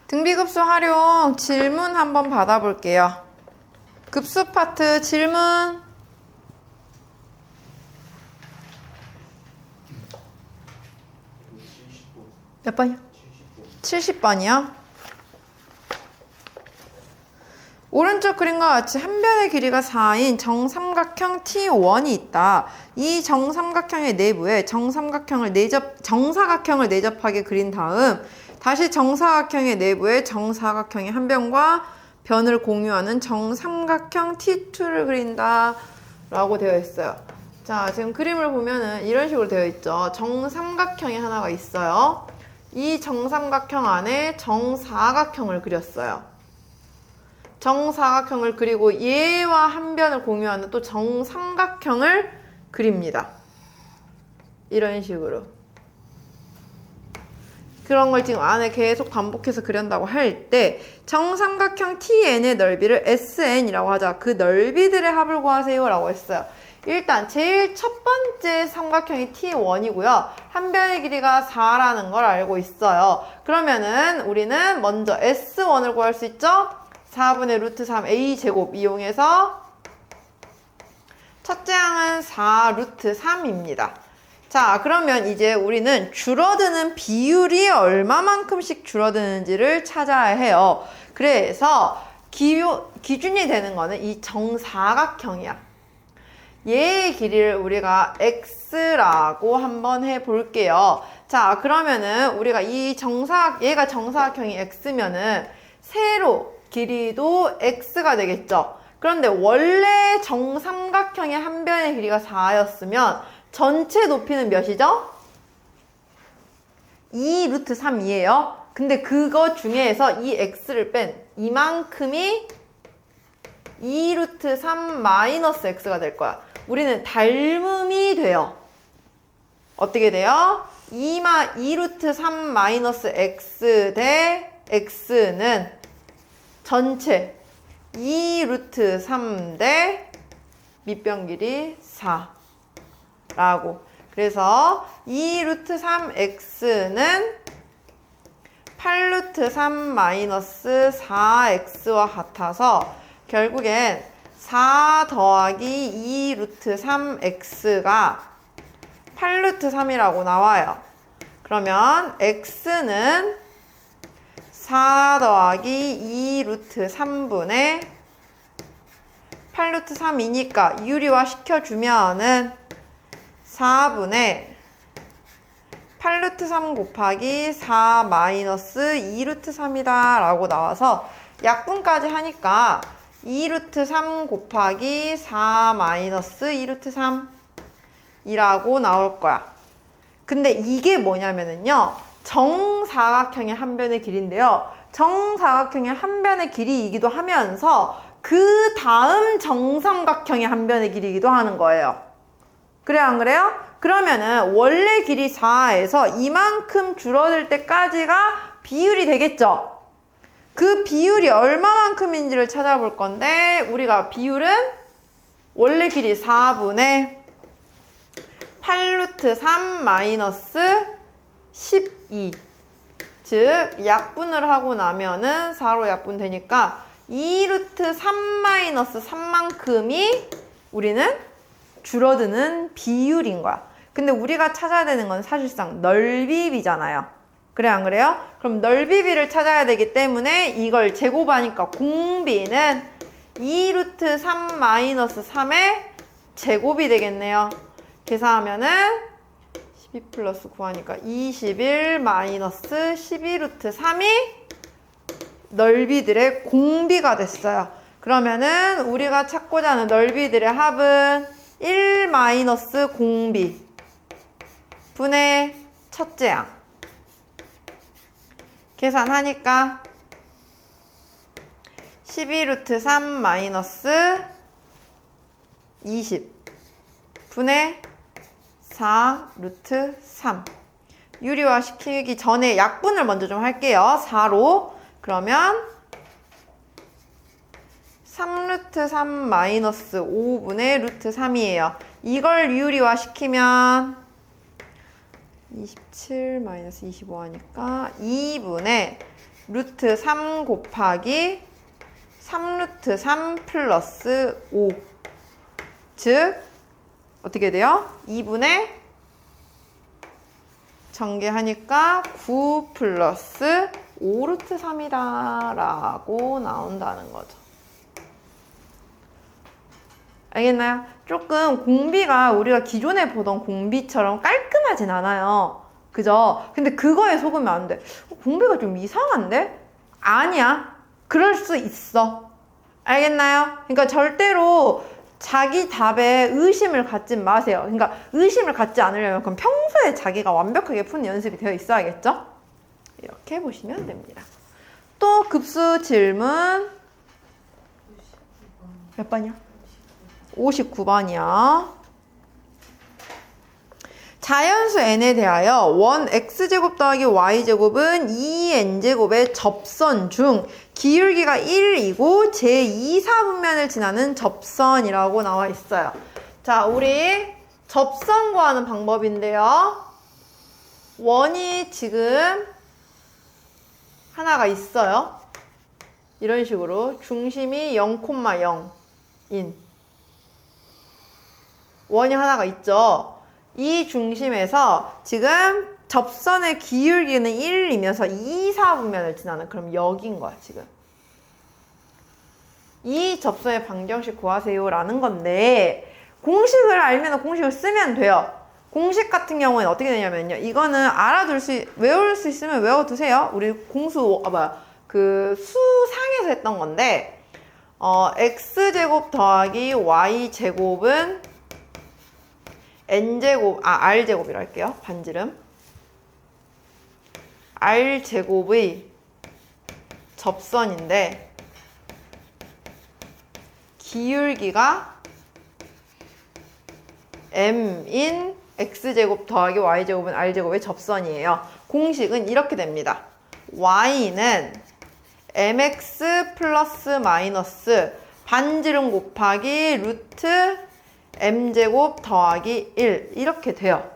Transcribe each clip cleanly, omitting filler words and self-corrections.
등비급수 활용 질문 한번 받아볼게요. 급수 파트 질문. 몇 번이요? 70번이요? 오른쪽 그림과 같이 한 변의 길이가 4인 정삼각형 T1이 있다. 이 정삼각형의 내부에 정사각형을 내접하게 그린 다음 다시 정사각형의 내부에 정사각형의 한 변과 변을 공유하는 정삼각형 T2를 그린다 라고 되어 있어요. 자, 지금 그림을 보면은 이런 식으로 되어 있죠. 정삼각형이 하나가 있어요. 이 정삼각형 안에 정사각형을 그렸어요. 정사각형을 그리고 얘와 한 변을 공유하는 또 정삼각형을 그립니다. 이런 식으로. 그런 걸 지금 안에 계속 반복해서 그린다고 할 때 정삼각형 TN의 넓이를 SN이라고 하자. 그 넓이들의 합을 구하세요 라고 했어요. 일단 제일 첫 번째 삼각형이 T1이고요. 한 변의 길이가 4라는 걸 알고 있어요. 그러면은 우리는 먼저 S1을 구할 수 있죠? 4분의 루트 3 A제곱 이용해서 첫째 항은 4 루트 3입니다. 자, 그러면 이제 우리는 줄어드는 비율이 얼마만큼씩 줄어드는지를 찾아야 해요. 그래서 기준이 되는 거는 이 정사각형이야. 얘의 길이를 우리가 x라고 한번 해볼게요. 자, 그러면은 우리가 얘가 정사각형이 x면은 세로 길이도 x가 되겠죠. 그런데 원래 정삼각형의 한 변의 길이가 4였으면 전체 높이는 몇이죠? 2 루트 3이에요. 근데 그거 중에서 이 x를 뺀 이만큼이 2 루트 3 마이너스 x가 될 거야. 우리는 닮음이 돼요. 어떻게 돼요? 2 루트 3 마이너스 x 대 x는 전체 2 루트 3 대 밑변 길이 4 라고. 그래서 2 루트 3x는 8 루트 3 마이너스 4x와 같아서 결국엔 4 더하기 2 루트 3x가 8 루트 3이라고 나와요. 그러면 x는 4 더하기 2 루트 3분의 8 루트 3이니까 유리화 시켜주면은 4분의 8 루트 3 곱하기 4 마이너스 2 루트 3이다 라고 나와서 약분까지 하니까 2 루트 3 곱하기 4 마이너스 2 루트 3이라고 나올 거야. 근데 이게 뭐냐면은요, 정사각형의 한 변의 길이인데요. 정사각형의 한 변의 길이이기도 하면서 그 다음 정삼각형의 한 변의 길이이기도 하는 거예요. 그래요, 안 그래요? 그러면은 원래 길이 4에서 이만큼 줄어들 때까지가 비율이 되겠죠? 그 비율이 얼마만큼인지를 찾아볼 건데, 우리가 비율은 원래 길이 4분의 8 루트 3 마이너스 12. 즉, 약분을 하고 나면은 4로 약분되니까 2 루트 3 마이너스 3만큼이 우리는 줄어드는 비율인 거야. 근데 우리가 찾아야 되는 건 사실상 넓이비잖아요. 그래, 안 그래요? 그럼 넓이비를 찾아야 되기 때문에 이걸 제곱하니까 공비는 2 루트 3 마이너스 3의 제곱이 되겠네요. 계산하면은 12 플러스 9 하니까 21 마이너스 12 루트 3이 넓이들의 공비가 됐어요. 그러면은 우리가 찾고자 하는 넓이들의 합은 1 마이너스 공비 분의 첫째 항. 계산하니까 12 루트 3 마이너스 20 분의 4 루트 3. 유리화 시키기 전에 약분을 먼저 좀 할게요. 4로. 그러면 3 루트 3 마이너스 5분의 루트 3이에요. 이걸 유리화 시키면 27 마이너스 25 하니까 2분의 루트 3 곱하기 3루트 3 플러스 5. 즉 어떻게 돼요? 2분의 전개하니까 9 플러스 5루트 3이다 라고 나온다는 거죠. 알겠나요? 조금 공비가 우리가 기존에 보던 공비처럼 깔끔하진 않아요. 그죠? 근데 그거에 속으면 안 돼. 공비가 좀 이상한데? 아니야. 그럴 수 있어. 알겠나요? 그러니까 절대로 자기 답에 의심을 갖지 마세요. 그러니까 의심을 갖지 않으려면 그럼 평소에 자기가 완벽하게 푸는 연습이 되어 있어야겠죠? 이렇게 보시면 됩니다. 또 급수 질문 몇 번이요? 59번이요. 자연수 n에 대하여 원 x제곱 더하기 y제곱은 2n제곱의 접선 중 기울기가 1이고 제2사분면을 지나는 접선이라고 나와 있어요. 자, 우리 접선 구하는 방법인데요. 원이 지금 하나가 있어요. 이런 식으로 중심이 0,0인 원이 하나가 있죠. 이 중심에서 지금 접선의 기울기는 1이면서 2사분면을 지나는 그럼 여기인 거야 지금. 이 접선의 방정식 구하세요 라는 건데 공식을 알면 공식을 쓰면 돼요. 공식 같은 경우에는 어떻게 되냐면요. 이거는 외울 수 있으면 외워두세요. 우리 수상에서 했던 건데 x제곱 더하기 y제곱은 r제곱이라 할게요. 반지름. r제곱의 접선인데 기울기가 m인 x제곱 더하기 y제곱은 r제곱의 접선이에요. 공식은 이렇게 됩니다. y는 mx 플러스 마이너스 반지름 곱하기 루트 m제곱 더하기 1 이렇게 돼요.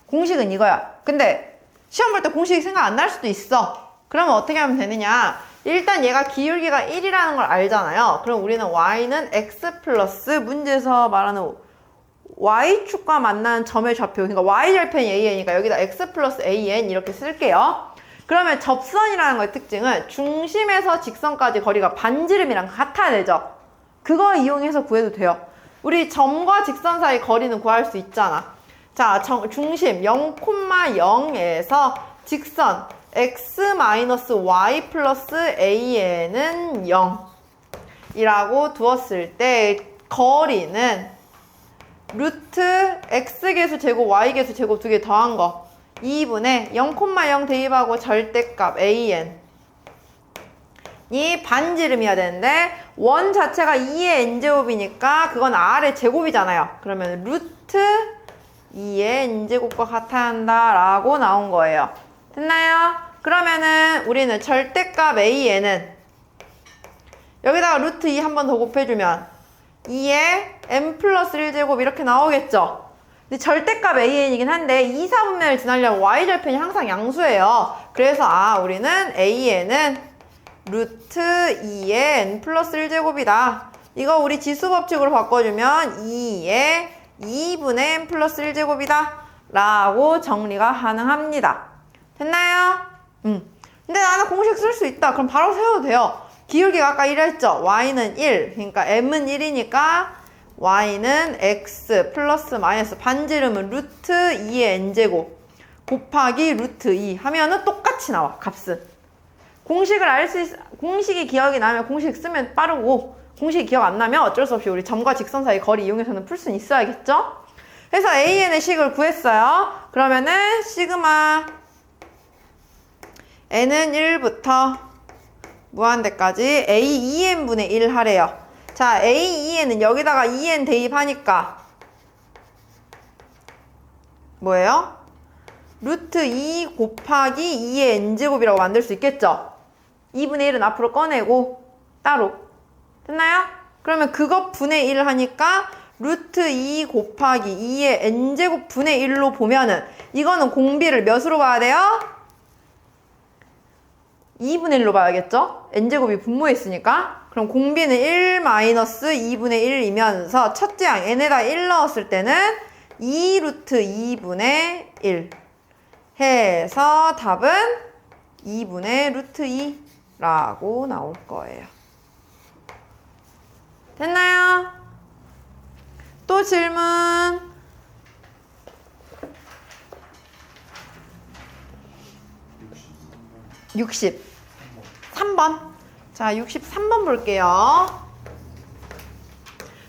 공식은 이거야. 근데 시험 볼 때 공식이 생각 안 날 수도 있어. 그러면 어떻게 하면 되느냐. 일단 얘가 기울기가 1이라는 걸 알잖아요. 그럼 우리는 y는 x 플러스 문제에서 말하는 y축과 만나는 점의 좌표, 그러니까 y절편이 an이니까 여기다 x 플러스 an 이렇게 쓸게요. 그러면 접선이라는 거의 특징은 중심에서 직선까지 거리가 반지름이랑 같아야 되죠. 그거 이용해서 구해도 돼요. 우리 점과 직선 사이 거리는 구할 수 있잖아. 자, 중심 0,0에서 직선 x-y 플러스 an은 0이라고 두었을 때 거리는 루트 x계수 제곱 y계수 제곱 두 개 더한 거 2분의 0,0 대입하고 절대값 an 이 반지름이어야 되는데 원 자체가 2의 n제곱이니까 그건 r의 제곱이잖아요. 그러면 루트 2의 n제곱과 같아야 한다 라고 나온 거예요. 됐나요? 그러면은 우리는 절대값 an은 여기다가 루트 2 한 번 더 곱해주면 2의 n 플러스 1제곱 이렇게 나오겠죠? 근데 절대값 an이긴 한데 2사분면을 지나려면 y절편이 항상 양수예요. 그래서 우리는 an은 루트 2의 n 플러스 1제곱이다. 이거 우리 지수 법칙으로 바꿔주면 2의 2분의 n 플러스 1제곱이다 라고 정리가 가능합니다. 됐나요? 근데 나는 공식 쓸 수 있다. 그럼 바로 세워도 돼요. 기울기가 아까 1 했죠? y는 1. 그러니까 m은 1이니까 y는 x 플러스 마이너스 반지름은 루트 2의 n제곱 곱하기 루트 2 하면은 똑같이 나와, 값은. 공식이 기억이 나면 공식 쓰면 빠르고 공식이 기억 안 나면 어쩔 수 없이 우리 점과 직선 사이 거리 이용해서는 풀 수는 있어야겠죠? 그래서 an의 식을 구했어요. 그러면은 시그마 n은 1부터 무한대까지 a2n분의 1 하래요. 자, a2n은 여기다가 2n 대입하니까 뭐예요? 루트 2 곱하기 2의 n제곱이라고 만들 수 있겠죠? 2분의 1은 앞으로 꺼내고 따로. 됐나요? 그러면 그것 분의 1 하니까 루트 2 곱하기 2의 n제곱 분의 1로 보면은 이거는 공비를 몇으로 봐야 돼요? 2분의 1로 봐야겠죠? n제곱이 분모에 있으니까. 그럼 공비는 1 마이너스 2분의 1이면서 첫째 항 n에다 1 넣었을 때는 2 루트 2분의 1 해서 답은 2분의 루트 2라고 나올 거예요. 됐나요? 또 질문? 63번. 자, 63번 볼게요.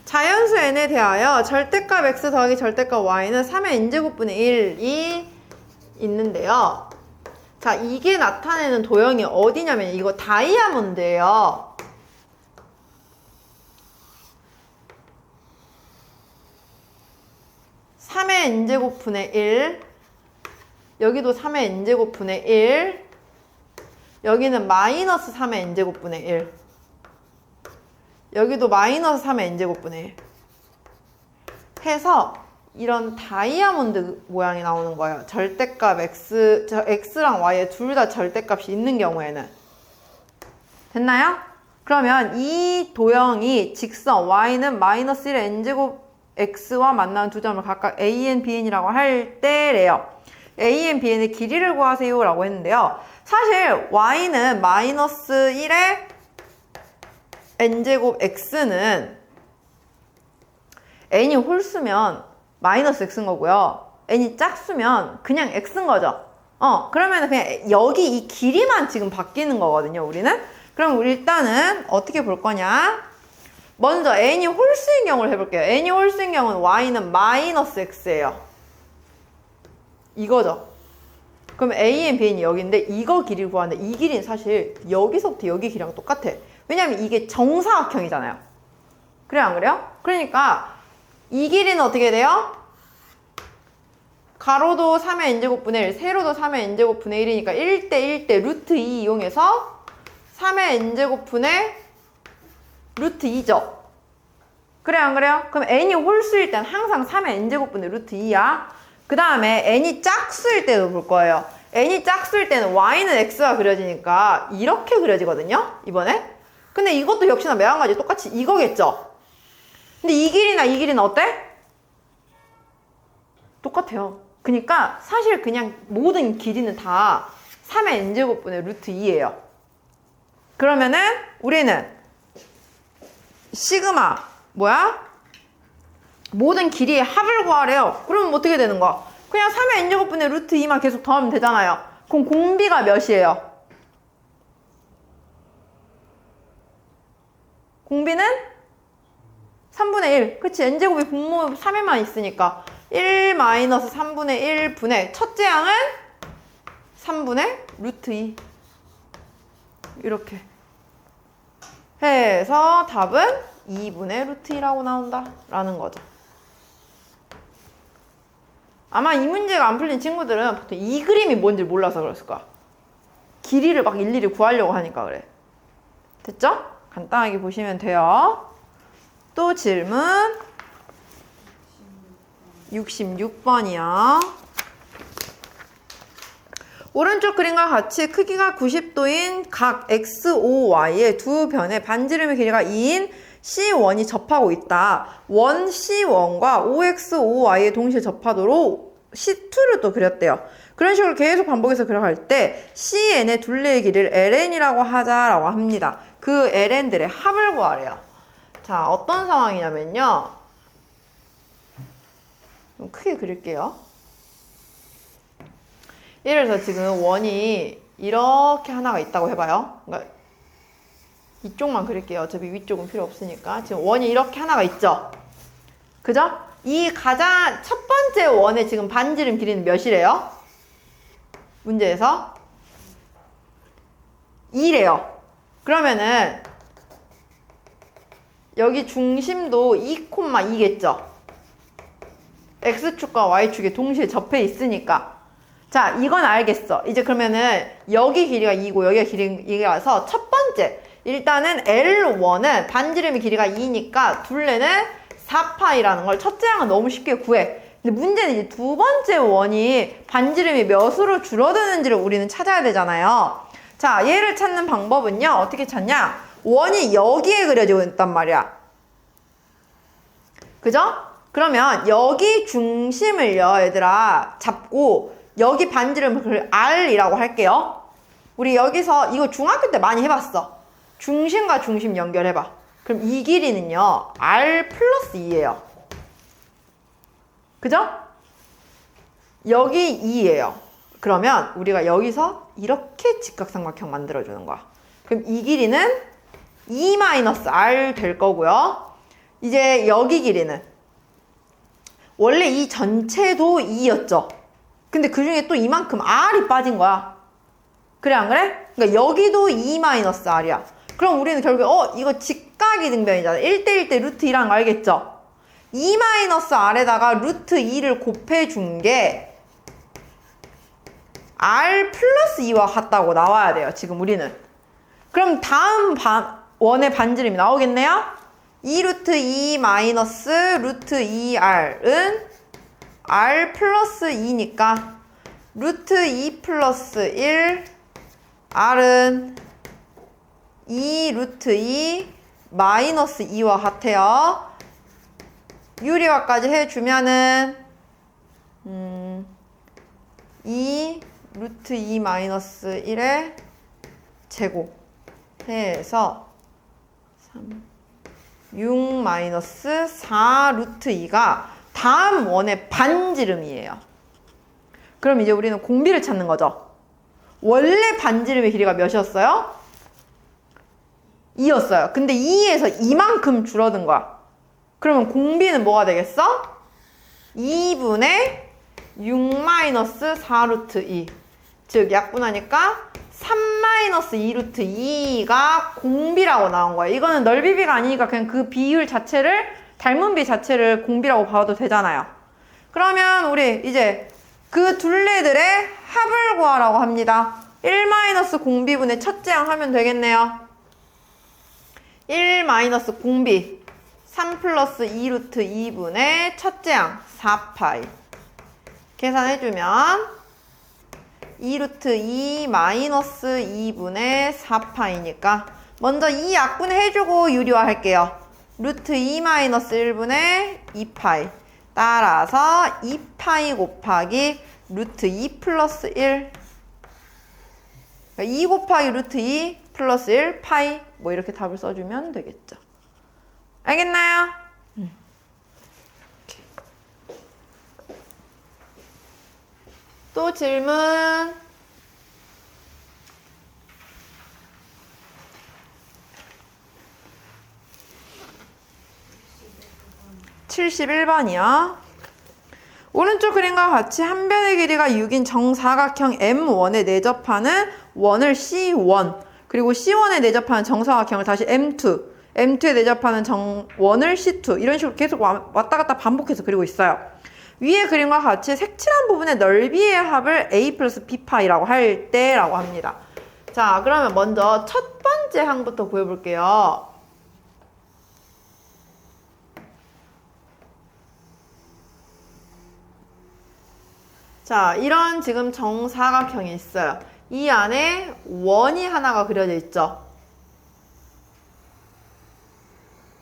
자연수 n에 대하여 절대값 x 더하기 절대값 y는 3의 n제곱분의 1이 있는데요. 자, 이게 나타내는 도형이 어디냐면 이거 다이아몬드예요. (3의 n제곱분의 1) 여기도 3의 n제곱분의 1 여기는 마이너스 3의 n제곱분의 1 여기도 마이너스 3의 n제곱분의 1 해서 이런 다이아몬드 모양이 나오는 거예요. 절대값 x랑 y에 둘 다 절대값이 있는 경우에는. 됐나요? 그러면 이 도형이 직선 y는 마이너스 1의 n제곱 x와 만나는 두 점을 각각 a,n, bn이라고 할 때래요. a,n, bn의 길이를 구하세요 라고 했는데요. 사실 y는 마이너스 1의 n제곱 x는 n이 홀수면 마이너스 x인 거고요. n이 짝수면 그냥 x인 거죠. 그러면 그냥 여기 이 길이만 지금 바뀌는 거거든요, 우리는. 그럼 우리 일단은 어떻게 볼 거냐? 먼저 n이 홀수인 경우를 해볼게요. n이 홀수인 경우는 y는 마이너스 x예요. 이거죠. 그럼 a,n, bn이 여기인데 이거 길이를 구하는데 이 길이는 사실 여기서부터 여기 길이랑 똑같아. 왜냐면 이게 정사각형이잖아요. 그래요, 안 그래요? 그러니까 이 길이는 어떻게 돼요? 가로도 3의 n제곱분의 1, 세로도 3의 n제곱분의 1이니까 1대 1대 루트 2 이용해서 3의 n제곱분의 루트 2죠. 그래요, 안 그래요? 그럼 n이 홀수일 땐 항상 3의 n제곱분의 루트 2야. 그 다음에 n이 짝수일 때도 볼 거예요. n이 짝수일 때는 y는 x가 그려지니까 이렇게 그려지거든요, 이번에. 근데 이것도 역시나 매한가지 똑같이 이거겠죠. 근데 이 길이나 이 길이는 어때? 똑같아요. 그러니까 사실 그냥 모든 길이는 다 3의 n제곱분의 루트 2예요. 그러면은 우리는 시그마 뭐야? 모든 길이의 합을 구하래요. 그러면 어떻게 되는 거야? 그냥 3의 n제곱분의 루트 2만 계속 더하면 되잖아요. 그럼 공비가 몇이에요? 공비는 3분의 1. 그치? n제곱이 분모 3에만 있으니까 1 마이너스 3분의 1 분의 첫째 항은 3분의 루트 2 이렇게 해서 답은 2분의 루트 2라고 나온다 라는 거죠. 아마 이 문제가 안 풀린 친구들은 보통 이 그림이 뭔지 몰라서 그랬을 거야. 길이를 막 일일이 구하려고 하니까 그래. 됐죠? 간단하게 보시면 돼요. 또 질문 66번이요. 오른쪽 그림과 같이 크기가 90도인 각 XOY의 두 변의 반지름의 길이가 2인 C1이 접하고 있다. 원 C1과 OXOY의 동시에 접하도록 C2를 또 그렸대요. 그런 식으로 계속 반복해서 그려갈 때 CN의 둘레의 길이를 LN이라고 하자라고 합니다. 그 LN들의 합을 구하래요. 자, 어떤 상황이냐면요. 좀 크게 그릴게요. 예를 들어서 지금 원이 이렇게 하나가 있다고 해봐요. 그러니까 이쪽만 그릴게요. 어차피 위쪽은 필요 없으니까. 지금 원이 이렇게 하나가 있죠? 그죠? 이 가장 첫 번째 원의 지금 반지름 길이는 몇이래요? 문제에서 2래요. 그러면은 여기 중심도 2,2겠죠? X축과 Y축이 동시에 접해 있으니까. 자, 이건 알겠어. 이제 그러면은 여기 길이가 2고 여기가 길이가서 첫 번째 일단은 L1은 반지름의 길이가 2니까 둘레는 4파이라는 걸 첫째 항은 너무 쉽게 구해. 근데 문제는 이제 두 번째 원이 반지름이 몇으로 줄어드는지를 우리는 찾아야 되잖아요. 자, 자, 얘를 찾는 방법은요. 어떻게 찾냐? 원이 여기에 그려지고 있단 말이야. 그죠? 그러면 여기 중심을요, 얘들아, 잡고 여기 반지름을 R이라고 할게요. 우리 여기서 이거 중학교 때 많이 해봤어. 중심과 중심 연결해봐. 그럼 이 길이는요, R 플러스 2예요. 그죠? 여기 2예요. 그러면 우리가 여기서 이렇게 직각삼각형 만들어주는 거야. 그럼 이 길이는 2-R 될 거고요. 이제 여기 길이는 원래 이 전체도 2였죠. 근데 그 중에 또 이만큼 R이 빠진 거야. 그래 안 그래? 그러니까 여기도 2-R이야. 그럼 우리는 결국에 이거 직각이 등변이잖아. 1대1 대 루트 2라는 거 알겠죠? 2-R에다가 루트 2를 곱해준 게 R 플러스 2와 같다고 나와야 돼요. 지금 우리는. 그럼 다음 원의 반지름이 나오겠네요? 2 루트 2 마이너스 루트 2R은 R 플러스 2니까 루트 2 플러스 1 R은 2 루트 2 마이너스 2와 같아요. 유리화까지 해주면은 2 루트 2 마이너스 1의 제곱 해서 6 마이너스 4 루트 2가 다음 원의 반지름이에요. 그럼 이제 우리는 공비를 찾는 거죠. 원래 반지름의 길이가 몇이었어요? 2였어요. 근데 2에서 이만큼 줄어든 거야. 그러면 공비는 뭐가 되겠어? 2분의 6 마이너스 4 루트 2. 즉 약분하니까 3 마이너스 2 루트 2가 공비라고 나온 거예요. 이거는 넓이비가 아니니까 그냥 그 비율 자체를, 닮은 비 자체를 공비라고 봐도 되잖아요. 그러면 우리 이제 그 둘레들의 합을 구하라고 합니다. 1 마이너스 공비분의 첫째 항 하면 되겠네요. 1 마이너스 공비 3 플러스 2 루트 2분의 첫째 항 4파이 계산해주면 2 루트 2 마이너스 2분의 4파이니까 먼저 이 약분을 해주고 유리화 할게요. 루트 2 마이너스 1분의 2파이 따라서 2파이 곱하기 루트 2 플러스 1 2 곱하기 루트 2 플러스 1 파이 뭐 이렇게 답을 써주면 되겠죠. 알겠나요? 또 질문? (71번이요) 오른쪽 그림과 같이 한 변의 길이가 6인 정사각형 M1에 내접하는 원을 C1 그리고 C1에 내접하는 정사각형을 다시 M2에 내접하는 원을 C2 이런 식으로 계속 왔다 갔다 반복해서 그리고 있어요. 위의 그림과 같이 색칠한 부분의 넓이의 합을 A 플러스 B파이라고 할 때라고 합니다. 자, 그러면 먼저 첫 번째 항부터 구해볼게요. 자, 이런 지금 정사각형이 있어요. 이 안에 원이 하나가 그려져 있죠.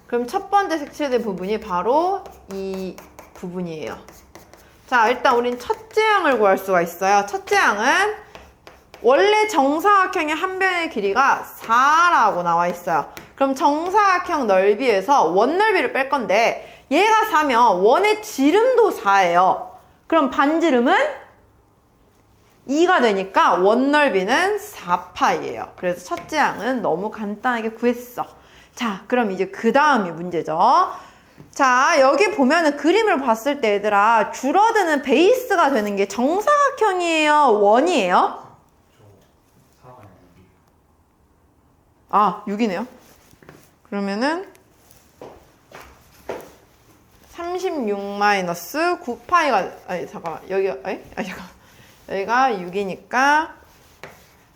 그럼 첫 번째 색칠된 부분이 바로 이 부분이에요. 자, 일단 우린 첫째 항을 구할 수가 있어요. 첫째 항은 원래 정사각형의 한 변의 길이가 4라고 나와 있어요. 그럼 정사각형 넓이에서 원 넓이를 뺄 건데 얘가 4면 원의 지름도 4예요. 그럼 반지름은 2가 되니까 원 넓이는 4파이예요. 그래서 첫째 항은 너무 간단하게 구했어. 자, 그럼 이제 그 다음이 문제죠. 자, 여기 보면은 그림을 봤을 때 얘들아 줄어드는 베이스가 되는 게 정사각형이에요? 원이에요? 아, 6이네요. 그러면은 36 마이너스 9파이가 잠깐만 여기가 6이니까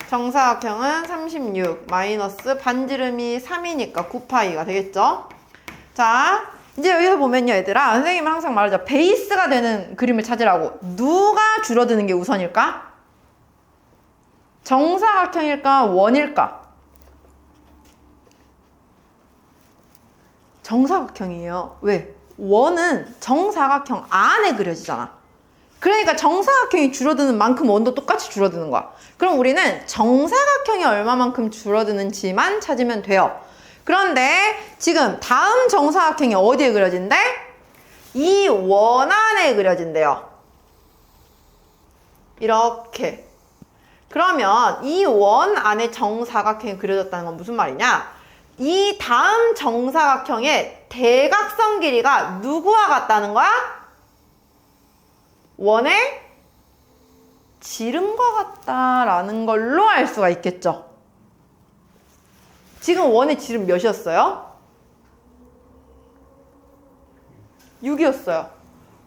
정사각형은 36 마이너스 반지름이 3이니까 9파이가 되겠죠? 자, 이제 여기서 보면요 얘들아 선생님은 항상 말하죠. 베이스가 되는 그림을 찾으라고. 누가 줄어드는 게 우선일까? 정사각형일까? 원일까? 정사각형이에요. 왜? 원은 정사각형 안에 그려지잖아. 그러니까 정사각형이 줄어드는 만큼 원도 똑같이 줄어드는 거야. 그럼 우리는 정사각형이 얼마만큼 줄어드는지만 찾으면 돼요. 그런데 지금 다음 정사각형이 어디에 그려진대? 이 원 안에 그려진대요. 이렇게. 그러면 이 원 안에 정사각형이 그려졌다는 건 무슨 말이냐? 이 다음 정사각형의 대각선 길이가 누구와 같다는 거야? 원의 지름과 같다라는 걸로 알 수가 있겠죠. 지금 원의 지름 몇이었어요? 6이었어요.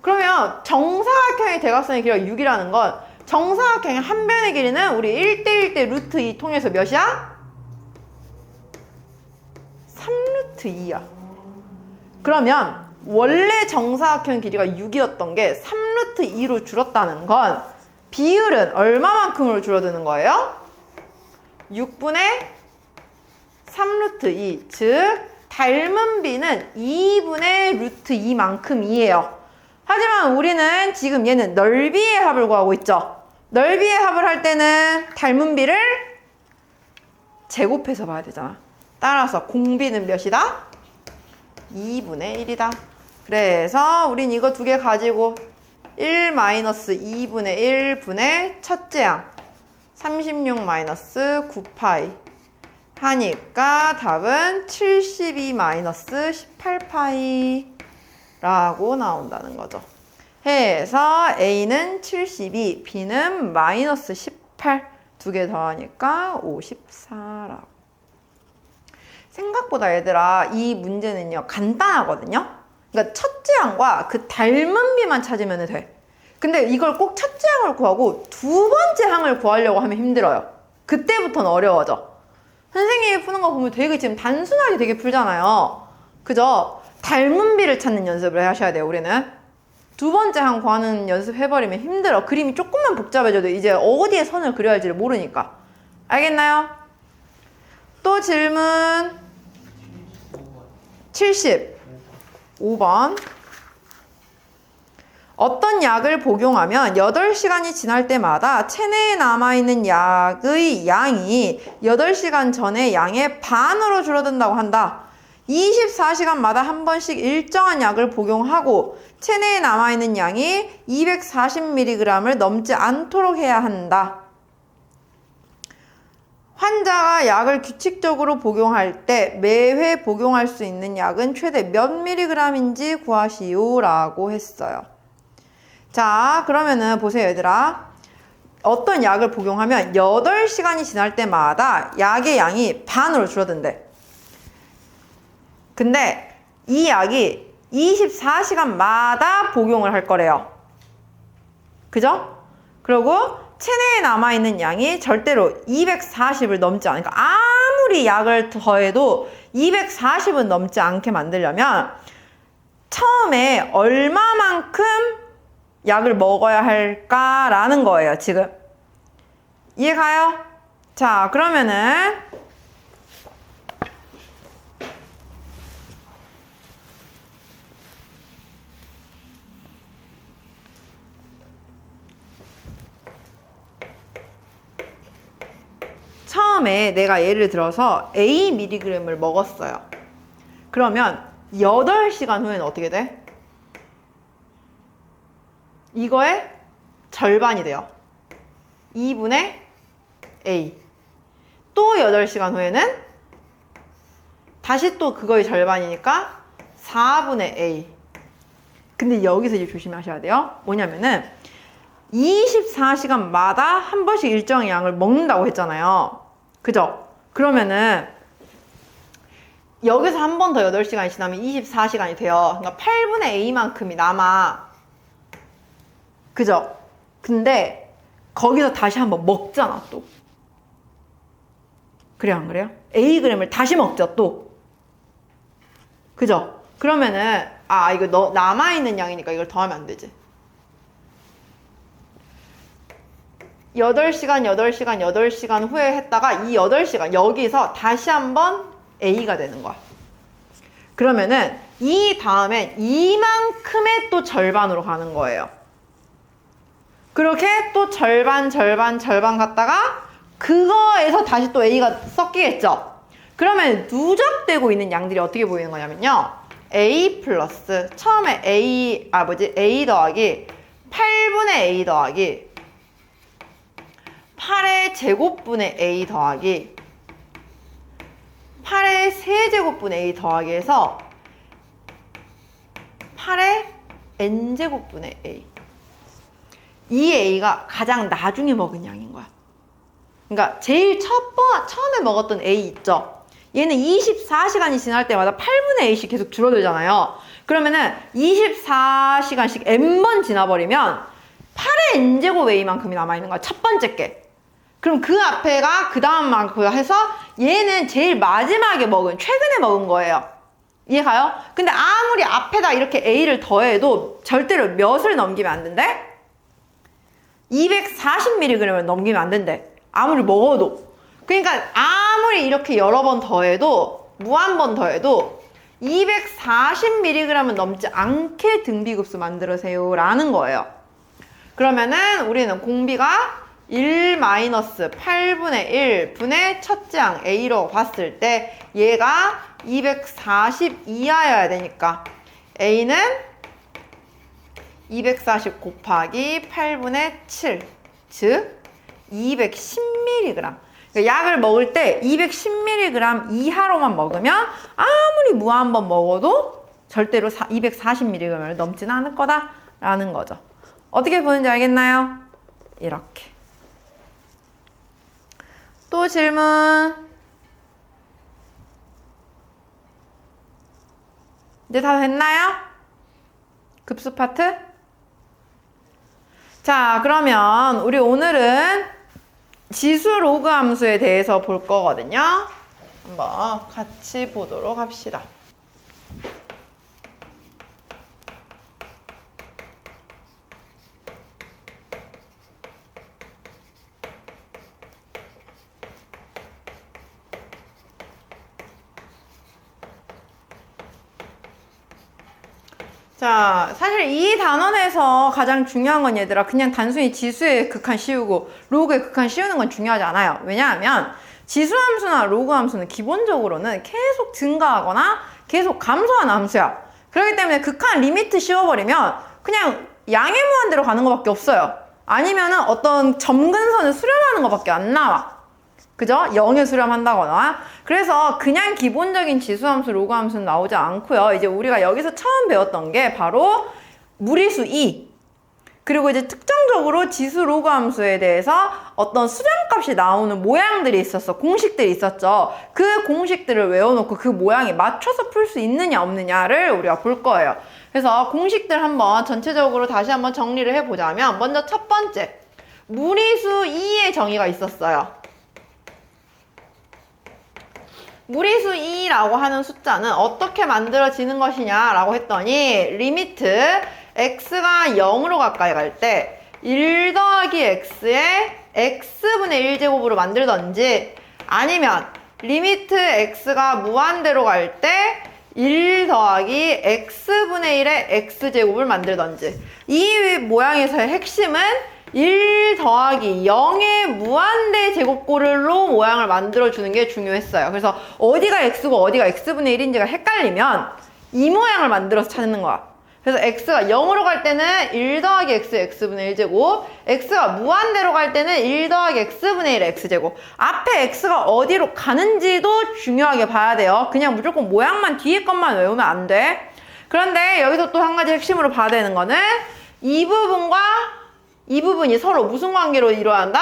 그러면 정사각형의 대각선의 길이가 6이라는 건 정사각형의 한 변의 길이는 우리 1대1대 루트 2 통해서 몇이야? 3루트 2야. 그러면 원래 정사각형 길이가 6이었던 게 3루트 2로 줄었다는 건 비율은 얼마만큼으로 줄어드는 거예요? 6분의 3루트 2, 즉 닮은 비는 2분의 루트 2만큼이에요. 하지만 우리는 지금 얘는 넓이의 합을 구하고 있죠. 넓이의 합을 할 때는 닮은 비를 제곱해서 봐야 되잖아. 따라서 공비는 몇이다? 2분의 1이다. 그래서 우린 이거 두 개 가지고 1 마이너스 2분의 1분의 첫째 양 36 마이너스 9파이 하니까 답은 72 마이너스 18파이 라고 나온다는 거죠. 해서 A는 72, B는 마이너스 18 두 개 더하니까 54라고. 생각보다 얘들아 이 문제는요 간단하거든요. 그러니까 첫째 항과 그 닮은 비만 찾으면 돼. 근데 이걸 꼭 첫째 항을 구하고 두 번째 항을 구하려고 하면 힘들어요. 그때부터는 어려워져. 선생님이 푸는 거 보면 되게 지금 단순하게 되게 풀잖아요. 그죠? 닮은 비를 찾는 연습을 하셔야 돼요. 우리는 두 번째 항 구하는 연습 해버리면 힘들어. 그림이 조금만 복잡해져도 이제 어디에 선을 그려야 할지를 모르니까. 알겠나요? 또 질문 75번. 어떤 약을 복용하면 8시간이 지날 때마다 체내에 남아있는 약의 양이 8시간 전의 양의 반으로 줄어든다고 한다. 24시간마다 한 번씩 일정한 약을 복용하고 체내에 남아있는 양이 240mg을 넘지 않도록 해야 한다. 환자가 약을 규칙적으로 복용할 때 매회 복용할 수 있는 약은 최대 몇 mg인지 구하시오 라고 했어요. 자, 그러면은 보세요 얘들아. 어떤 약을 복용하면 8시간이 지날 때마다 약의 양이 반으로 줄어든대. 근데 이 약이 24시간마다 복용을 할 거래요. 그죠? 그리고 체내에 남아있는 양이 절대로 240을 넘지 않으니까 아무리 약을 더해도 240은 넘지 않게 만들려면 처음에 얼마만큼 약을 먹어야 할까라는 거예요, 지금. 이해가요? 자, 그러면은 처음에 내가 예를 들어서 A mg을 먹었어요. 그러면 8시간 후에는 어떻게 돼? 이거의 절반이 돼요. 2분의 A. 또 8시간 후에는 다시 또 그거의 절반이니까 4분의 A. 근데 여기서 이제 조심하셔야 돼요. 뭐냐면은 24시간마다 한 번씩 일정의 양을 먹는다고 했잖아요. 그죠? 그러면은 여기서 한 번 더 8시간이 지나면 24시간이 돼요. 그러니까 8분의 A만큼이 남아. 그죠? 근데 거기서 다시 한번 먹잖아 또. 그래요 안 그래요? Ag을 다시 먹죠 또. 그죠? 그러면은 이거 남아있는 양이니까 이걸 더하면 안 되지. 8시간, 8시간, 8시간 후에 했다가 이 8시간 여기서 다시 한번 A가 되는 거야. 그러면은 이 다음엔 이만큼의 또 절반으로 가는 거예요. 그렇게 또 절반 갔다가 그거에서 다시 또 A가 섞이겠죠. 그러면 누적되고 있는 양들이 어떻게 보이는 거냐면요. A 플러스 처음에 A 더하기 8분의 A 더하기 8의 제곱분의 A 더하기 8의 세제곱분의 A 더하기 해서 8의 n제곱분의 A. 이 A가 가장 나중에 먹은 양인 거야. 그러니까 제일 처음에 먹었던 A 있죠? 얘는 24시간이 지날 때마다 8분의 A씩 계속 줄어들잖아요. 그러면은 24시간씩 n번 지나버리면 8의 n제곱 A만큼이 남아있는 거야. 첫 번째 게. 그럼 그 앞에가 그 다음 만큼 해서 얘는 제일 마지막에 최근에 먹은 거예요. 이해가요? 근데 아무리 앞에다 이렇게 A를 더해도 절대로 몇을 넘기면 안 된대? 240mg을 넘기면 안 된대. 아무리 먹어도. 그러니까 아무리 이렇게 여러 번 더해도 무한 번 더해도 240mg은 넘지 않게 등비급수 만들으세요 라는 거예요. 그러면은 우리는 공비가 1-8분의 1 분의 첫째 항 A로 봤을 때 얘가 240 이하여야 되니까 A는 240 곱하기 8분의 7 즉 210mg. 그러니까 약을 먹을 때 210mg 이하로만 먹으면 아무리 무한 번 먹어도 절대로 240mg을 넘지는 않을 거다라는 거죠. 어떻게 보는지 알겠나요? 이렇게. 또 질문. 이제 다 됐나요? 급수 파트? 자, 그러면 우리 오늘은 지수 로그 함수에 대해서 볼 거거든요. 한번 같이 보도록 합시다. 자, 사실 이 단원에서 가장 중요한 건 얘들아 그냥 단순히 지수의 극한 씌우고 로그의 극한 씌우는 건 중요하지 않아요. 왜냐하면 지수함수나 로그함수는 기본적으로는 계속 증가하거나 계속 감소하는 함수야. 그렇기 때문에 극한 리미트 씌워버리면 그냥 양의 무한대로 가는 것밖에 없어요. 아니면은 어떤 점근선을 수렴하는 것밖에 안 나와. 그죠? 0에 수렴한다거나. 그래서 그냥 기본적인 지수함수, 로그함수는 나오지 않고요. 이제 우리가 여기서 처음 배웠던 게 바로 무리수 2. 그리고 이제 특정적으로 지수 로그함수에 대해서 어떤 수렴값이 나오는 모양들이 있었어. 공식들이 있었죠. 그 공식들을 외워놓고 그 모양에 맞춰서 풀 수 있느냐 없느냐를 우리가 볼 거예요. 그래서 공식들 한번 전체적으로 다시 한번 정리를 해보자면 먼저 첫 번째 무리수 2의 정의가 있었어요. 무리수 2라고 하는 숫자는 어떻게 만들어지는 것이냐라고 했더니 리미트 x가 0으로 가까이 갈 때 1 더하기 x에 x분의 1제곱으로 만들던지 아니면 리미트 x가 무한대로 갈 때 1 더하기 x분의 1의 x제곱을 만들던지 이 모양에서의 핵심은 1 더하기 0의 무한대 제곱꼴로 모양을 만들어주는 게 중요했어요. 그래서 어디가 x고 어디가 x분의 1인지가 헷갈리면 이 모양을 만들어서 찾는 거야. 그래서 x가 0으로 갈 때는 1 더하기 x, x분의 1제곱 x가 무한대로 갈 때는 1 더하기 x분의 1의 x제곱 앞에 x가 어디로 가는지도 중요하게 봐야 돼요. 그냥 무조건 모양만 뒤에 것만 외우면 안 돼. 그런데 여기서 또 한 가지 핵심으로 봐야 되는 거는 이 부분과 이 부분이 서로 무슨 관계로 이루어진다?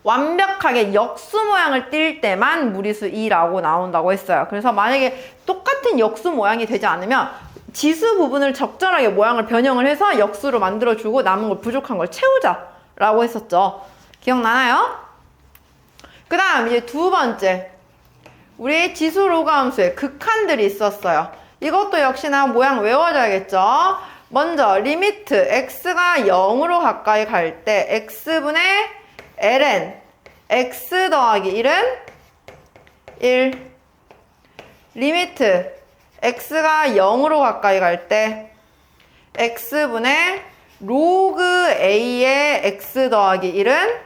완벽하게 역수 모양을 띌 때만 무리수 2라고 나온다고 했어요. 그래서 만약에 똑같은 역수 모양이 되지 않으면 지수 부분을 적절하게 모양을 변형을 해서 역수로 만들어주고 남은 걸 부족한 걸 채우자라고 했었죠. 기억나나요? 그 다음 이제 두 번째 우리 지수 로그 함수에 극한들이 있었어요. 이것도 역시나 모양 외워줘야겠죠. 먼저 리미트 x가 0으로 가까이 갈 때 x분의 ln x 더하기 1은 1. 리미트 x가 0으로 가까이 갈 때 x분의 로그 a의 x 더하기 1은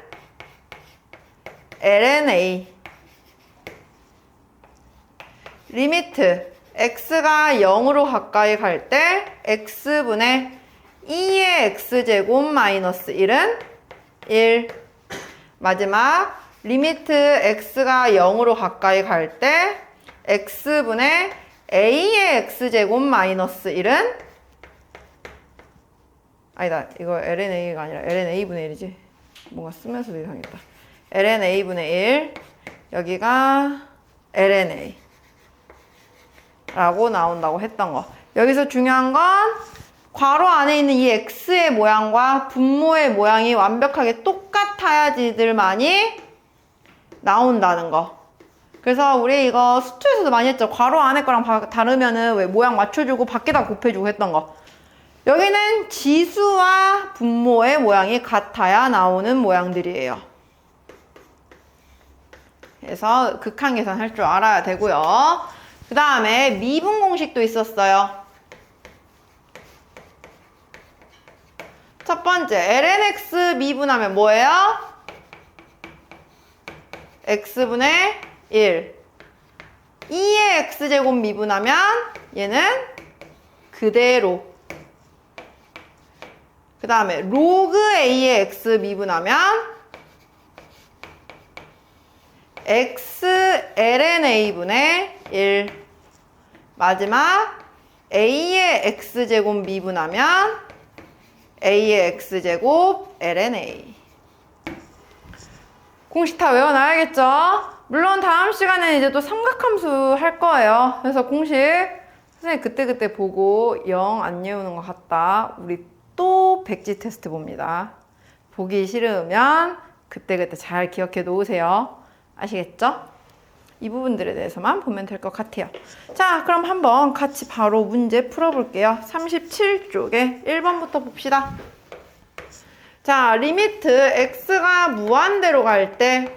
ln a. 리미트 x가 0으로 가까이 갈 때 x분의 2의 x제곱 마이너스 1은 1. 마지막 리미트 x가 0으로 가까이 갈 때 x분의 a의 x제곱 마이너스 1은 아니다. 이거 lna가 아니라 lna분의 1이지. 뭔가 쓰면서도 이상했다. lna분의 1 여기가 lna 라고 나온다고 했던 거. 여기서 중요한 건 괄호 안에 있는 이 x의 모양과 분모의 모양이 완벽하게 똑같아야지들만이 나온다는 거. 그래서 우리 이거 수투에서도 많이 했죠. 괄호 안에 거랑 다르면은 왜 모양 맞춰주고 밖에다 곱해주고 했던 거. 여기는 지수와 분모의 모양이 같아야 나오는 모양들이에요. 그래서 극한 계산할 줄 알아야 되고요. 그 다음에 미분 공식도 있었어요. 첫 번째, lnx 미분하면 뭐예요? x분의 1. 2의 x제곱 미분하면 얘는 그대로. 그 다음에 로그 a의 x 미분하면 x lna분의 1. 마지막 a의 x제곱 미분하면 a의 x제곱 lna. 공식 다 외워놔야겠죠? 물론 다음 시간에는 이제 또 삼각함수 할 거예요. 그래서 공식 선생님 그때그때 보고 0 안 외우는 것 같다. 우리 또 백지 테스트 봅니다. 보기 싫으면 그때그때 잘 기억해 놓으세요. 아시겠죠? 이 부분들에 대해서만 보면 될 것 같아요. 자, 그럼 한번 같이 바로 문제 풀어볼게요. 37쪽에 1번부터 봅시다. 자, 리미트 x가 무한대로 갈 때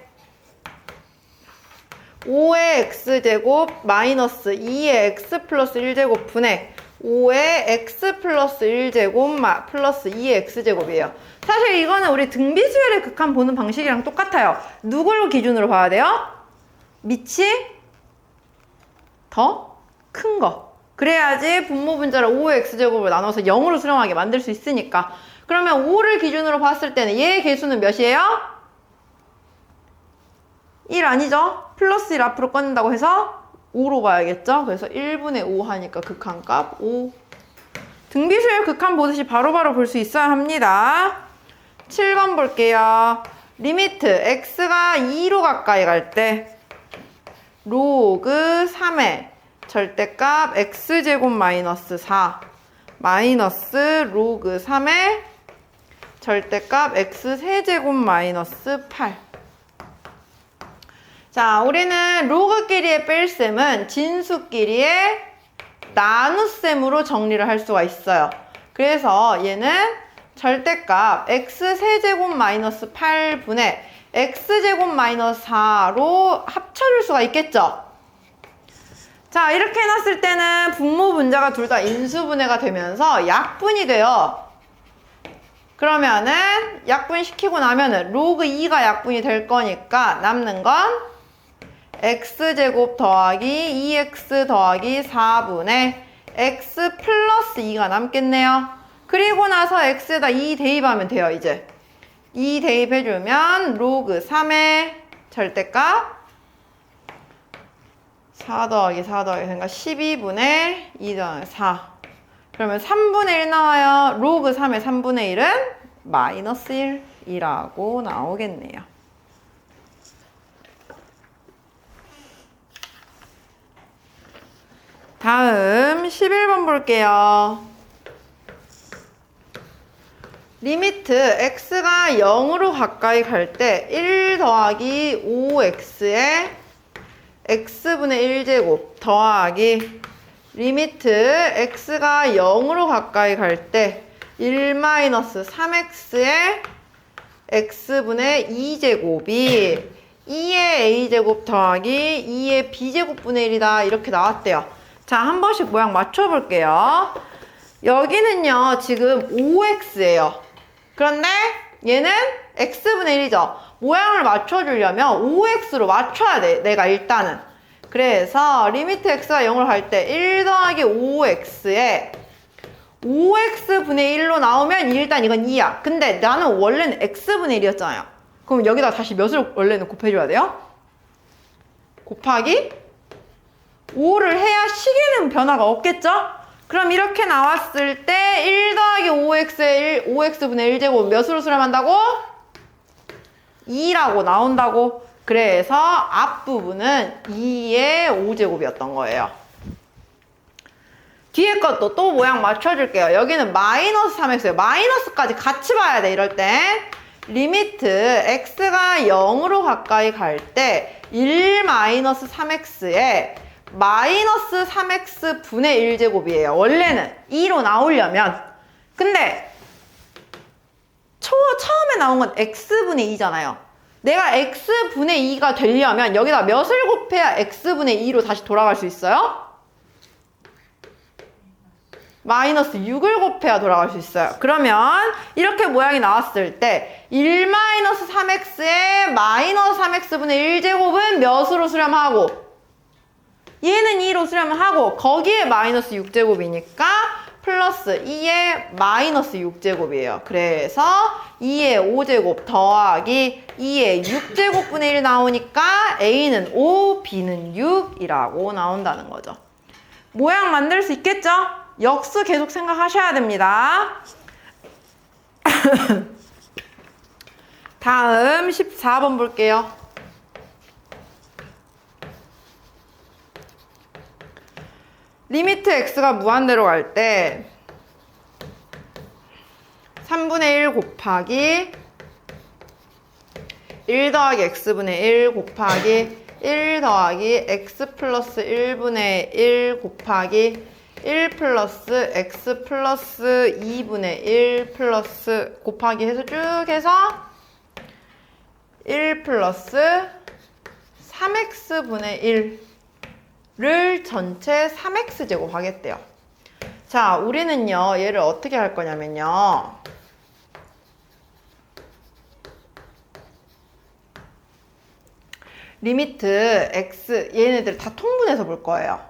5의 x제곱 마이너스 2의 x 플러스 1제곱 분의 5의 x 플러스 1제곱 플러스 2의 x제곱이에요. 사실 이거는 우리 등비수열의 극한 보는 방식이랑 똑같아요. 누구를 기준으로 봐야 돼요? 밑이 더 큰 거. 그래야지 분모 분자를 5의 x제곱을 나눠서 0으로 수렴하게 만들 수 있으니까. 그러면 5를 기준으로 봤을 때는 얘의 개수는 몇이에요? 1 아니죠? 플러스 1 앞으로 꺼낸다고 해서 5로 봐야겠죠? 그래서 1분의 5 하니까 극한값 5. 등비수열 극한 보듯이 바로바로 볼 수 있어야 합니다. 7번 볼게요. 리미트 x가 2로 가까이 갈 때 로그 3의 절대값 x제곱 마이너스 4 마이너스 로그 3의 절대값 x세제곱 마이너스 8. 자, 우리는 로그끼리의 뺄셈은 진수끼리의 나눗셈으로 정리를 할 수가 있어요. 그래서 얘는 절대값 x세제곱 마이너스 8분의 x제곱 마이너스 4로 합쳐줄 수가 있겠죠. 자, 이렇게 해놨을 때는 분모 분자가 둘 다 인수분해가 되면서 약분이 돼요. 그러면은 약분시키고 나면은 로그 2가 약분이 될 거니까 남는 건 x제곱 더하기 2x 더하기 4분의 x 플러스 2가 남겠네요. 그리고 나서 x에다 2 대입하면 돼요. 이제 2 대입해주면 로그 3의 절대값 4 더하기 4 더하기 그러니까 12분의 2 더하기 4. 그러면 3분의 1 나와요. 로그 3의 3분의 1은 마이너스 1이라고 나오겠네요. 다음 11번 볼게요. 리미트 x가 0으로 가까이 갈 때 1 더하기 5x에 x분의 1제곱 더하기 리미트 x가 0으로 가까이 갈 때 1-3x의 x분의 2제곱이 2의 a제곱 더하기 2의 b제곱분의 1이다. 이렇게 나왔대요. 자, 한 번씩 모양 맞춰볼게요. 여기는요, 지금 5x예요. 그런데 얘는 x분의 1이죠. 모양을 맞춰주려면 5x로 맞춰야 돼, 내가 일단은. 그래서 리미트 x가 0으로 갈 때 1 더하기 5x에 5x분의 1로 나오면 일단 이건 2야. 근데 나는 원래는 x분의 1이었잖아요. 그럼 여기다 다시 몇을 원래는 곱해줘야 돼요? 곱하기 5를 해야 식에는 변화가 없겠죠? 그럼 이렇게 나왔을 때 1 더하기 5x의 5x분의 1제곱 몇으로 수렴한다고? 2라고 나온다고. 그래서 앞부분은 2의 5제곱이었던 거예요. 뒤에 것도 또 모양 맞춰줄게요. 여기는 마이너스 3x예요. 마이너스까지 같이 봐야 돼, 이럴 땐. 리미트 x가 0으로 가까이 갈 때 1-3x에 마이너스 3x 분의 1제곱이에요. 원래는 2로 나오려면. 근데 처음에 나온 건 x분의 2잖아요. 내가 x분의 2가 되려면 여기다 몇을 곱해야 x분의 2로 다시 돌아갈 수 있어요? 마이너스 6을 곱해야 돌아갈 수 있어요. 그러면 이렇게 모양이 나왔을 때 1-3x에 마이너스 3x분의 1제곱은 몇으로 수렴하고 얘는 2로 수렴하고 거기에 마이너스 6제곱이니까 플러스 2의 마이너스 6제곱이에요. 그래서 2의 5제곱 더하기 2의 6제곱분의 1 나오니까 A는 5, B는 6이라고 나온다는 거죠. 모양 만들 수 있겠죠? 역수 계속 생각하셔야 됩니다. 다음 14번 볼게요. 리미트 x가 무한대로 갈 때 3분의 1 곱하기 1 더하기 x분의 1 곱하기 1 더하기 x 플러스 1분의 1 곱하기 1 플러스 x 플러스 2분의 1 플러스 곱하기 해서 쭉 해서 1 플러스 3x분의 1를 전체 3x제곱 하겠대요. 자, 우리는요, 얘를 어떻게 할 거냐면요. 리미트 x, 얘네들 다 통분해서 볼 거예요.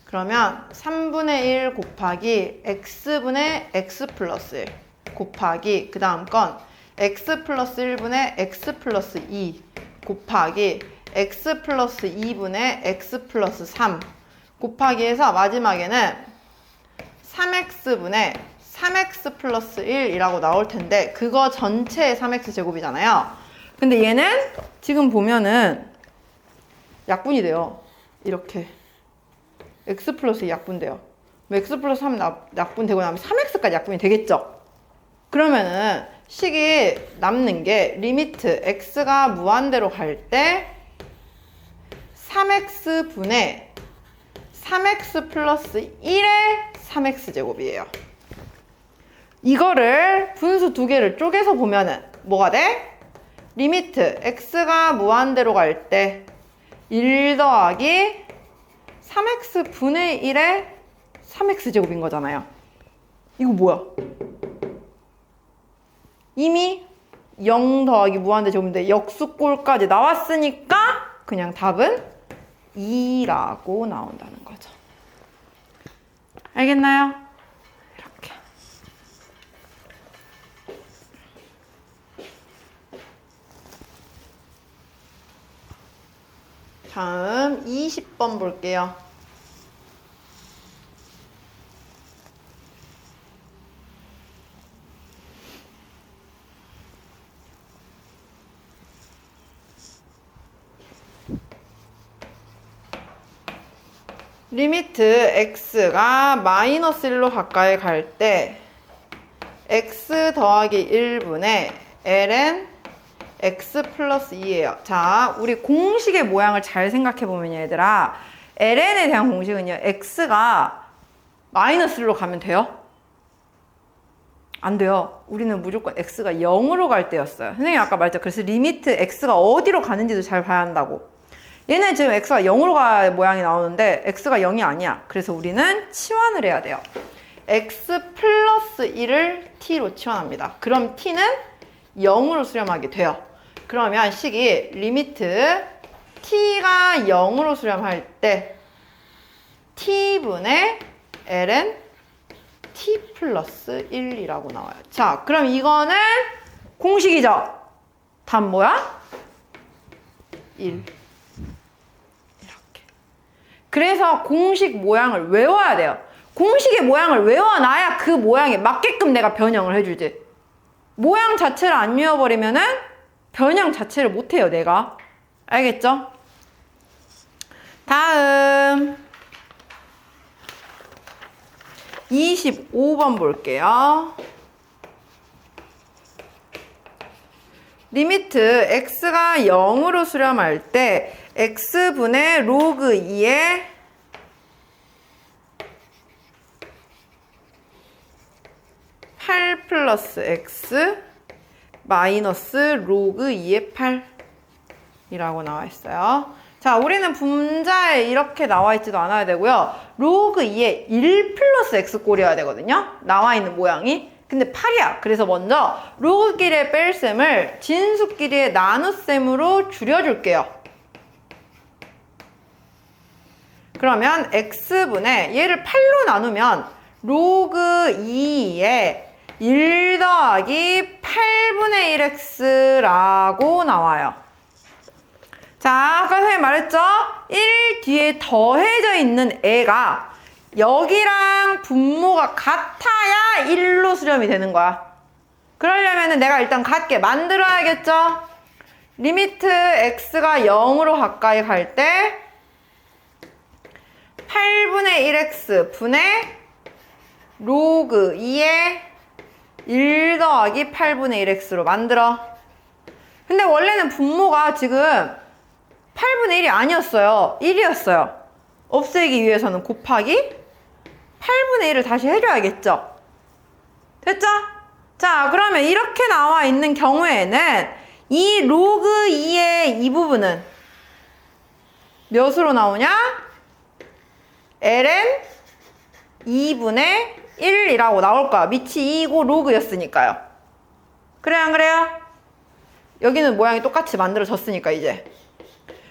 그러면 3분의 1 곱하기 x분의 x 플러스 1 곱하기 그 다음 건 x 플러스 1분의 x 플러스 2 곱하기 x 플러스 2분의 x 플러스 3 곱하기 해서 마지막에는 3x분의 3x 플러스 1이라고 나올 텐데 그거 전체의 3x 제곱이잖아요. 근데 얘는 지금 보면은 약분이 돼요. 이렇게 x 플러스 2 약분돼요. x 플러스 3 약분되고 나면 3x까지 약분이 되겠죠? 그러면은 식이 남는 게 리미트 x가 무한대로 갈 때 3x 분의 3x 플러스 1의 3x 제곱이에요. 이거를 분수 두 개를 쪼개서 보면은 뭐가 돼? 리미트 x가 무한대로 갈 때 1 더하기 3x 분의 1의 3x 제곱인 거잖아요. 이거 뭐야? 이미 0 더하기 무한대 제곱인데 역수꼴까지 나왔으니까 그냥 답은 2라고 나온다는 거죠. 알겠나요? 이렇게. 다음 20번 볼게요. 리미트 x가 마이너스 1로 가까이 갈 때 x 더하기 1분의 ln x 플러스 2예요. 자, 우리 공식의 모양을 잘 생각해보면 얘들아 ln에 대한 공식은요. x가 마이너스 1로 가면 돼요? 안 돼요. 우리는 무조건 x가 0으로 갈 때였어요. 선생님 아까 말했죠. 그래서 리미트 x가 어디로 가는지도 잘 봐야 한다고. 얘는 지금 x가 0으로 갈 모양이 나오는데 x가 0이 아니야. 그래서 우리는 치환을 해야 돼요. x 플러스 1을 t로 치환합니다. 그럼 t는 0으로 수렴하게 돼요. 그러면 식이 리미트 t가 0으로 수렴할 때 t분의 ln t 플러스 1이라고 나와요. 자, 그럼 이거는 공식이죠? 답 뭐야? 1. 이렇게. 그래서 공식 모양을 외워야 돼요. 공식의 모양을 외워놔야 그 모양에 맞게끔 내가 변형을 해주지. 모양 자체를 안 외워버리면은 변형 자체를 못해요, 내가. 알겠죠? 다음 25번 볼게요. 리미트 x가 0으로 수렴할 때 x분의 로그 2의 8 플러스 x 마이너스 로그 2의 8이라고 나와 있어요. 자, 우리는 분자에 이렇게 나와 있지도 않아야 되고요. 로그 2의 1 플러스 x 꼴이어야 되거든요. 나와 있는 모양이. 근데 8이야. 그래서 먼저 로그 길이의 뺄셈을 진수 길이의 나눗셈으로 줄여줄게요. 그러면 x분의 얘를 8로 나누면 로그 2의 1 더하기 8분의 1x라고 나와요. 자, 아까 선생님 말했죠? 1 뒤에 더해져 있는 애가 여기랑 분모가 같아야 1로 수렴이 되는 거야. 그러려면 내가 일단 같게 만들어야겠죠? 리미트 x가 0으로 가까이 갈 때 8분의 1x 분의 로그 2의 1 더하기 8분의 1x로 만들어. 근데 원래는 분모가 지금 8분의 1이 아니었어요. 1이었어요. 없애기 위해서는 곱하기 8분의 1을 다시 해줘야겠죠? 됐죠? 자, 그러면 이렇게 나와 있는 경우에는 이 로그 2의 이 부분은 몇으로 나오냐? ln 2분의 1이라고 나올 거야. 밑이 2이고 로그였으니까요. 그래요, 안 그래요? 여기는 모양이 똑같이 만들어졌으니까 이제.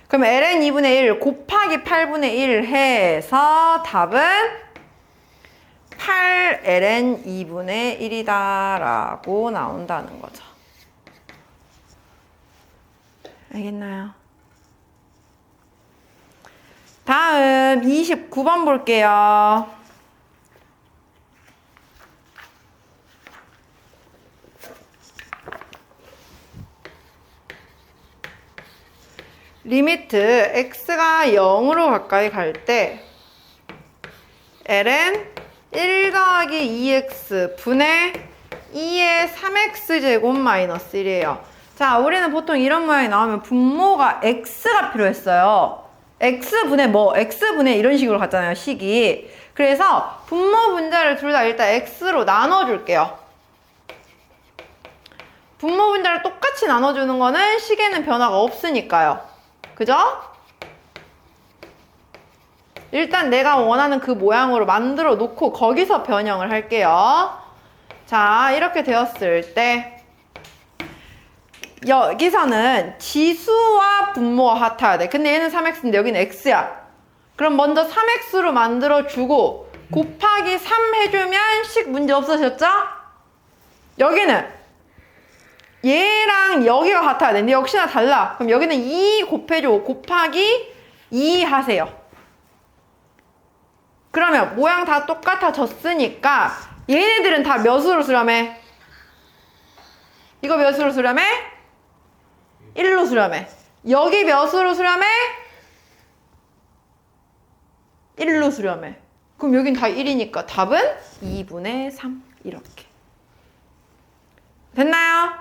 그럼 ln 2분의 1 곱하기 8분의 1 해서 답은 8ln 2분의 1이다 라고 나온다는 거죠. 알겠나요? 다음 29번 볼게요. 리미트 x가 0으로 가까이 갈 때 ln 1 더하기 2x 분의 2의 3x 제곱 마이너스 1이에요. 자, 우리는 보통 이런 모양이 나오면 분모가 x가 필요했어요. x분의 뭐, x분의 이런 식으로 갔잖아요, 식이. 그래서 분모 분자를 둘 다 일단 x로 나눠줄게요. 분모 분자를 똑같이 나눠주는 거는 식에는 변화가 없으니까요. 그죠? 일단 내가 원하는 그 모양으로 만들어 놓고 거기서 변형을 할게요. 자, 이렇게 되었을 때 여기서는 지수와 분모가 같아야 돼. 근데 얘는 3x인데 여기는 x야. 그럼 먼저 3x로 만들어주고 곱하기 3 해주면 식 문제 없어졌죠? 여기는 얘랑 여기가 같아야 돼. 근데 역시나 달라. 그럼 여기는 2 곱해줘. 곱하기 2 하세요. 그러면 모양 다 똑같아졌으니까 얘네들은 다 몇으로 수렴해? 이거 몇으로 수렴해? 1로 수렴해. 여기 몇으로 수렴해? 1로 수렴해. 그럼 여긴 다 1이니까 답은 2분의 3 이렇게. 됐나요?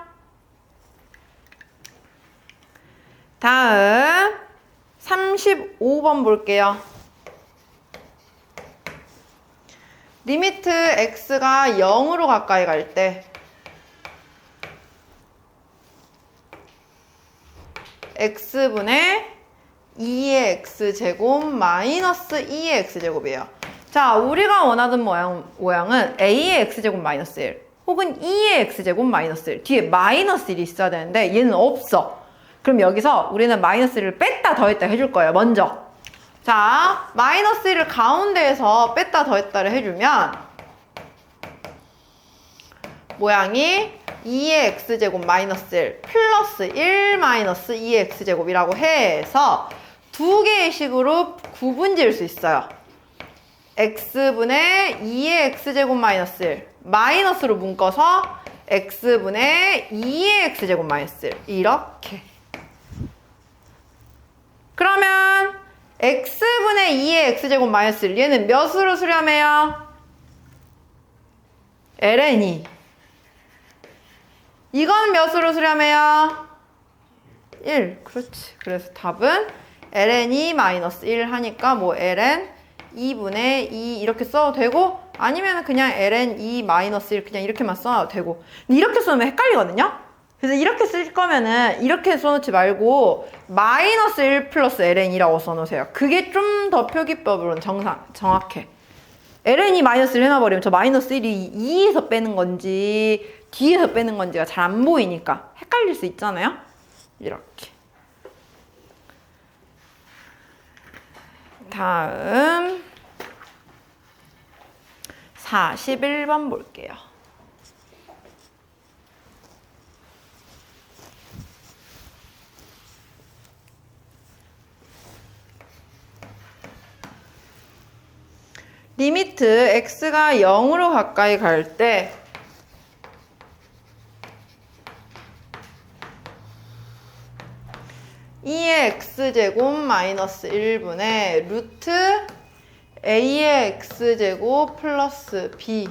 다음 35번 볼게요. 리미트 x가 0으로 가까이 갈 때 x분의 2의 x제곱 마이너스 2의 x제곱이에요. 자, 우리가 원하던 모양은 a의 x제곱 마이너스 1 혹은 2의 x제곱 마이너스 1 뒤에 마이너스 1이 있어야 되는데 얘는 없어. 그럼 여기서 우리는 마이너스 1을 뺐다 더했다 해줄 거예요. 먼저 자, 마이너스 1을 가운데에서 뺐다 더했다를 해주면 모양이 2의 x제곱 마이너스 1 플러스 1 마이너스 2의 x제곱이라고 해서 두 개의 식으로 구분 지을 수 있어요. x분의 2의 x제곱 마이너스 1 마이너스로 묶어서 x분의 2의 x제곱 마이너스 1 이렇게. 그러면 x분의 2의 x제곱 마이너스 1 얘는 몇으로 수렴해요? ln2. 이건 몇으로 수렴해요? 1. 그렇지. 그래서 답은 ln2 마이너스 1 하니까 뭐 ln 2분의 2 이렇게 써도 되고 아니면 그냥 ln2 마이너스 1 그냥 이렇게만 써도 되고. 근데 이렇게 써면 헷갈리거든요? 그래서 이렇게 쓸 거면은 이렇게 써놓지 말고 마이너스 1 플러스 ln이라고 써놓으세요. 그게 좀 더 표기법으로는 정확해. ln이 마이너스 1 해놔버리면 저 마이너스 1이 2에서 빼는 건지 뒤에서 빼는 건지가 잘 안 보이니까 헷갈릴 수 있잖아요. 이렇게. 다음 41번 볼게요. 리미트 x가 0으로 가까이 갈 때 (2의 x제곱 마이너스 1분의) 루트 a의 x제곱 플러스 b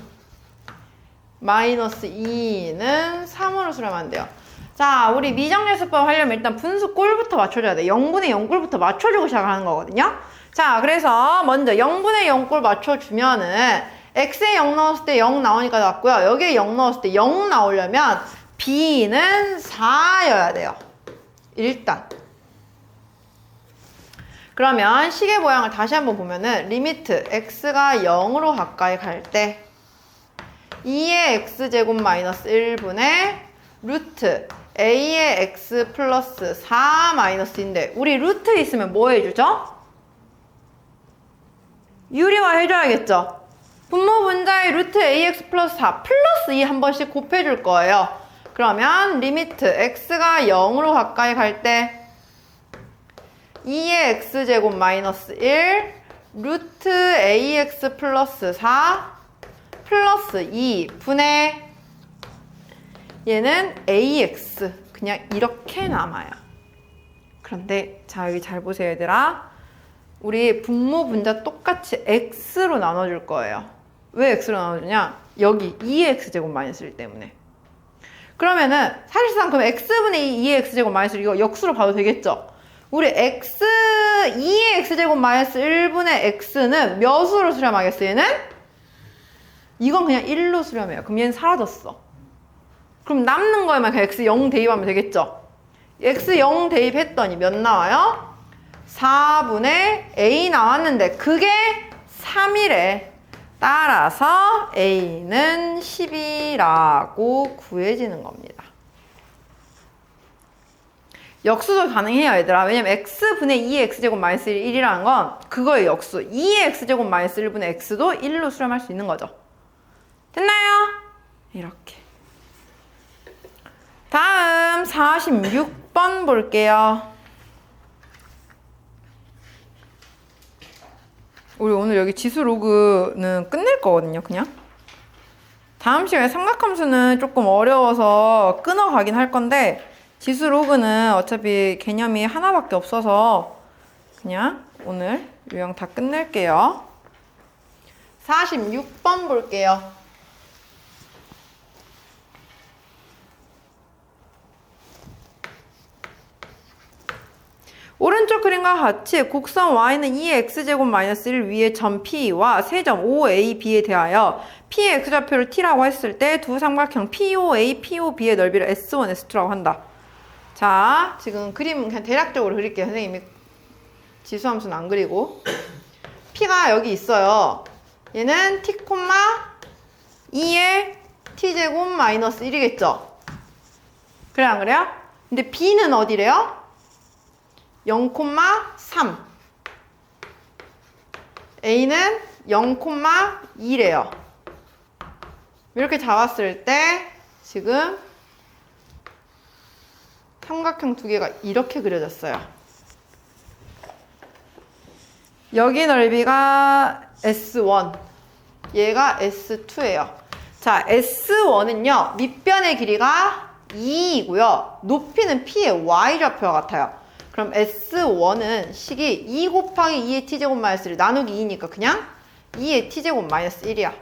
마이너스 2는 3으로 수렴하면 돼요. 자, 우리 미정예수법 하려면 일단 분수 꼴부터 맞춰줘야 돼. 0분의 0꼴부터 맞춰주고 시작하는 거거든요. 자, 그래서 먼저 0분의 0꼴 맞춰주면은 x에 0 넣었을 때 0 나오니까 나왔고요. 여기에 0 넣었을 때 0 나오려면 b는 4여야 돼요. 일단. 그러면 식의 모양을 다시 한번 보면은 리미트 x가 0으로 가까이 갈 때 2의 x제곱 마이너스 1분의 루트 a의 x 플러스 4 마이너스인데 우리 루트 있으면 뭐 해주죠? 유리화 해줘야겠죠? 분모 분자의 루트 ax 플러스 4 플러스 2 한 번씩 곱해줄 거예요. 그러면 리미트 x가 0으로 가까이 갈 때 2의 x제곱 마이너스 1 루트 ax 플러스 4 플러스 2 분의 얘는 ax 그냥 이렇게 남아요. 그런데 자 여기 잘 보세요 얘들아. 우리 분모 분자 똑같이 x로 나눠줄 거예요. 왜 x로 나눠주냐? 여기 2의 x제곱 마이너스 1 때문에. 그러면은 사실상 그럼 x분의 2의 x제곱 마이너스 1 이거 역수로 봐도 되겠죠? 우리 x 2의 x제곱 마이너스 1분의 x는 몇으로 수렴하겠어 얘는? 이건 그냥 1로 수렴해요. 그럼 얘는 사라졌어. 그럼 남는 거에만 그냥 x 0 대입하면 되겠죠? x 0 대입했더니 몇 나와요? 4분의 a 나왔는데 그게 3이래. 따라서 a는 10이라고 구해지는 겁니다. 역수도 가능해요 얘들아. 왜냐면 x분의 2의 x제곱 마이너스 1이라는 건 그거의 역수. 2의 x제곱 마이너스 1분의 x도 1로 수렴할 수 있는 거죠. 됐나요? 이렇게. 다음 46번 볼게요. 우리 오늘 여기 지수 로그는 끝낼 거거든요, 그냥. 다음 시간에 삼각함수는 조금 어려워서 끊어가긴 할 건데 지수 로그는 어차피 개념이 하나밖에 없어서 그냥 오늘 유형 다 끝낼게요. 46번 볼게요. 오른쪽 그림과 같이 곡선 y는 2의 x제곱 마이너스 1 위의 점 P와 세점 OAB에 대하여 P의 x좌표를 T라고 했을 때 두 삼각형 POA, POB의 넓이를 S1, S2라고 한다. 자, 지금 그림 그냥 대략적으로 그릴게요. 선생님이 지수함수는 안 그리고. P가 여기 있어요. 얘는 T, 2의 T제곱 마이너스 1이겠죠? 그래, 안 그래요? 근데 B는 어디래요? 0,3. A는 0,2래요. 이렇게 잡았을 때 지금 삼각형 두 개가 이렇게 그려졌어요. 여기 넓이가 S1, 얘가 S2예요. 자, S1은요, 밑변의 길이가 2이고요. 높이는 P의 Y좌표와 같아요. 그럼 S1은 식이 2 곱하기 2의 T제곱 마이너스 1 나누기 2니까 그냥 2의 T제곱 마이너스 1이야.